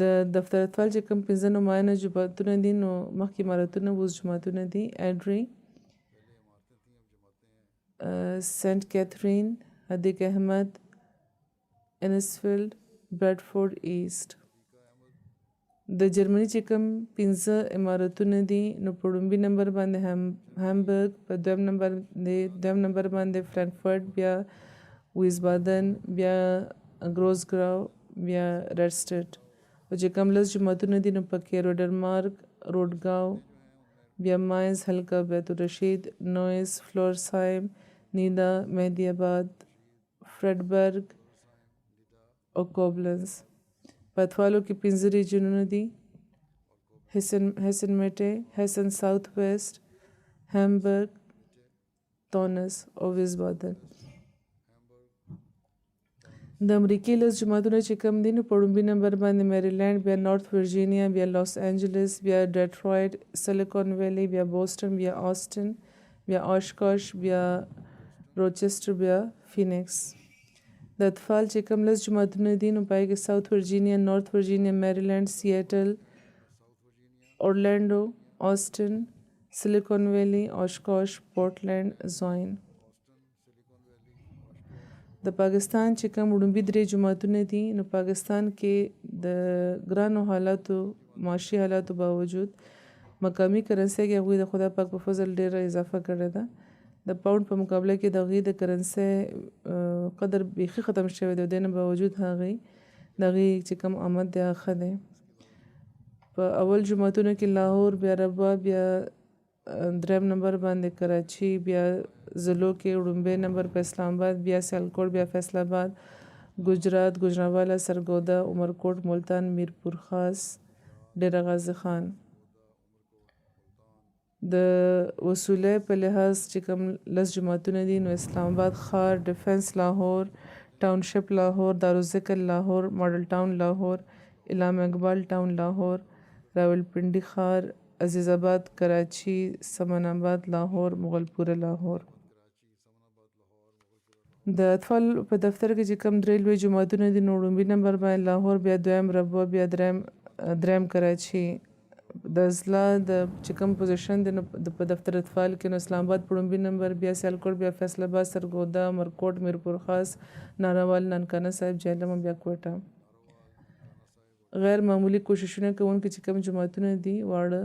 د دفتر اطفال چې کوم 15 نمایانه جماعتونه دي نو مخکې امارتونه اوس جماعتونه دي ایډري سنت کیتھرین حدیق احمد انسفیلډ بریډفورډ ایسٹ د جرمني چې کوم 15 امارتونه دي نو په لومړي نمبر باندې هامبرګ په دویم نمبر باندې فرانکفرټ بیا ویسبادن بیا ګروزګراو بیا رډسټټ او چې کوم لس جماعتونه دي نو پکې روډرمارک روډګاو بیا ماینز حلقه بیت الرشید نویس فلورسهایم نیدا مهدی آباد فریډبرګ او کوبلنز. په اطفالو کې 15 ریجنونه دي: هیسن میټې، هیسن ساوث ویسٹ، هامبرګ، تونس او ویسبادن. د امریکې لس جماعتونه چې کم دي نو په لومړي نمبر باندې میریلینډ، بیا نارت ورجینیا، بیا لاس انجلس، بیا ډیټرویټ، سیلیکون ویلی، بیا بوسټن، بیا آسټن، بیا آشکاش، بیا روچسټر، بیا فینکس. د اطفال چې کم لس جماعتونه دي نو پای کې ساوث ورجینیا، نارت ورجینیا، میریلینډ، سیټل، اورلینډو، آسټن، سیلیکون ویلی، آشکاش، پورټلینډ، زاین. د پاکستان چې کوم وړومبي 3 جماعتونه دي نو پاکستان کې د ګرانو حالاتو معاشي حالاتو باوجود مقامی کرنسي کې هغوی د خدای پاک په فضل ډېره اضافه کړې ده. د پاوند په مقابله کې د هغوی د کرنسي قدر بیخي ختم شوی دی، د دې نه باوجود هغوی د هغوی چې کوم آمد دی هغه ښه دی. په اول جماعتونو کې لاهور، بیا رباط، بیا دریم نمبر باندې کراچي، بیا ضلعو کې وړومبی نمبر په اسلام آباد، بیا سیالکوټ، بیا فیصل آباد، گجرات، گجرانوالا، سرگودا، عمرکوټ، ملتان، میرپور خاص، ډیره غازی خان. د وصولۍ په لحاظ چې کوم لس جماعتونه دي نو اسلام آباد ښار، ډیفنس لاهور، ټاونشپ لاهور، دارالذکر لاهور، ماډل ټاون لاهور، علامه اقبال ټاون لاهور، راولپنډي ښار، عزیز آباد، کراچي، سمن آباد لاهور، مغلپوره لاهور. د اطفال په دفتر کې چې کوم 3 لوی جماعتونه دي نو لومړي نمبر باندې لاهور، بیا دویم ربوه، بیا دریم کراچي. د اضلاع د چې کوم پوزیشن دی نو په دفتر اطفال کې نو اسلام آباد په لومړي نمبر، بیا سیالکوټ، بیا فیصل آباد، سرگودا، عمرکوټ، میرپور خاص، نانوال، نانکانه صاحب، جهلم، بیا کوټه. غیر معمولی کوششونه کوونکي چې کوم جماعتونه دي واړه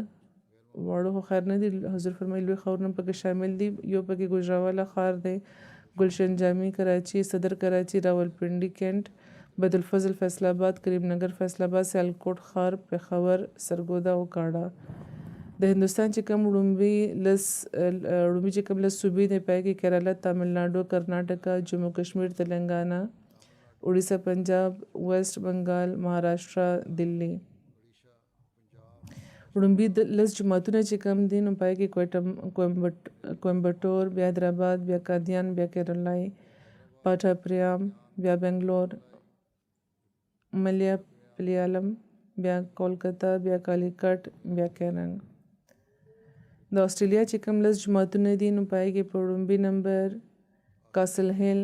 خو خیر نه دي، حضور فرمایي لوی ښارونه پکې شامل دي. یو پکې گجرانوالا ښار دی، گلشن جامی کراچي، صدر کراچي، راولپنډي کینټ، بدالفضل فیصل آباد، کریم نگر فیصل آباد، سیالکوټ ښار، پېښور، سرگودا او کاډا. د هندوستان چې کوم وړومبي چې کوم لس صوبې دي پای کې کیرالا، تاملناډو، کرناټکا، جموں کشمیر، تلنګانا، اڑیسہ، پنجاب، ویسٹ بنگال، مهاراشټرا، دلی. وړومبي لس جماعتونه چې کم دي نو پای کې کویمبټور، بیا حیدرآباد، بیا قادیان، بیا کیرلای، پاټا پریام، بیا بنگلور، ملیا پلیالم، بیا کولکتا، بیا کالیکټ، بیا کیرنګ. د آسټرالیا چې کم لس جماعتونه دي نو پای کې په وړومبي نمبر کاسل هیل،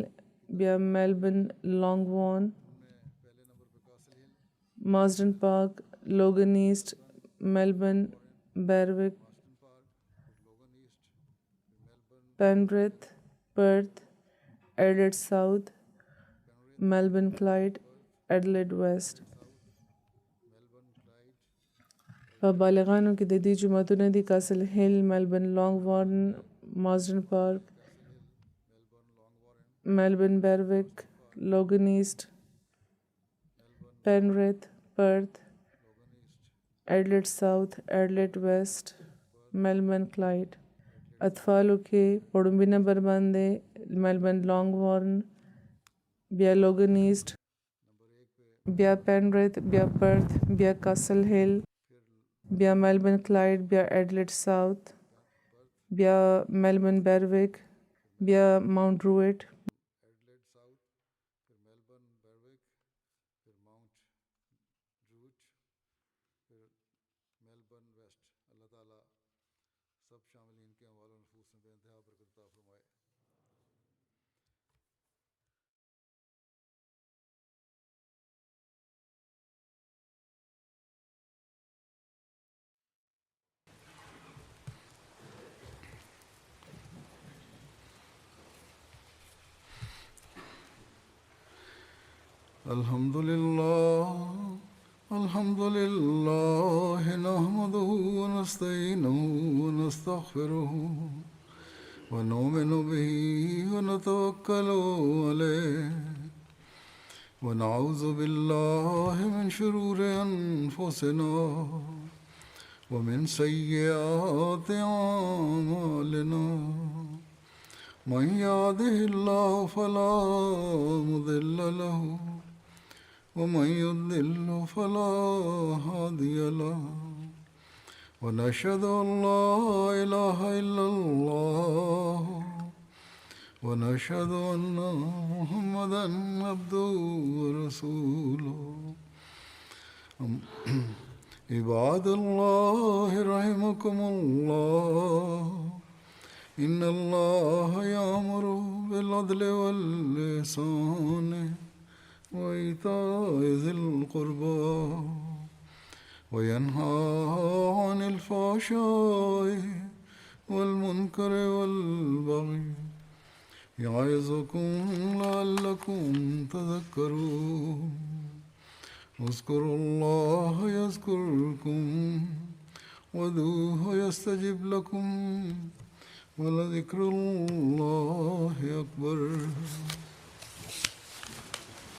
بیا میلبن، لانګ وان، مازډن پارک، لوګن ایسٹ، میلبن، بیروک، پینبرتھ، پرتھ، ایڈلیډ ساؤتھ، میلبن کلایډ، ایڈلیډ ویسٹ. په بالغانو کې د دې جماعتونه دي کاسل هیل، میلبن، لانګ وارن، مازډن پارک، میلبن، بیروک، لوګن ایسٹ، پینبرتھ، پرتھ، ایڈلیډ ساؤتھ، ایڈلیډ ویسٹ، میلبن کلایډ. اطفالو کې په وړومبي نمبر باندې میلبن، لانګ وارن، بیا لوګن ایسٹ، بیا پینبرتھ، بیا پرتھ، بیا کاسل هیل، بیا میلبن کلایډ، بیا ایڈلیډ ساؤتھ، بیا میلبن بیروک، بیا ماؤنٹ رویٹ. الحمد لله نحمده ونستعينه ونستغفره ونؤمن به ونتوكل عليه ونعوذ بالله من شرور أنفسنا ومن سيئات أعمالنا. من يهده الله فلا مضل له ومن يضلل فلا هادي له ونشهد أن لا إله إلا الله ونشهد أن محمدا عبده ورسوله عباد الله رحمكم الله إن الله يأمر بالعدل والإحسان وإيتاء ذي القربى وينهى عن الفحشاء والمنكر والبغي يعظكم لعلكم تذكرون اذكروا الله يذكركم وادعوه يستجب لكم ولذكر الله أكبر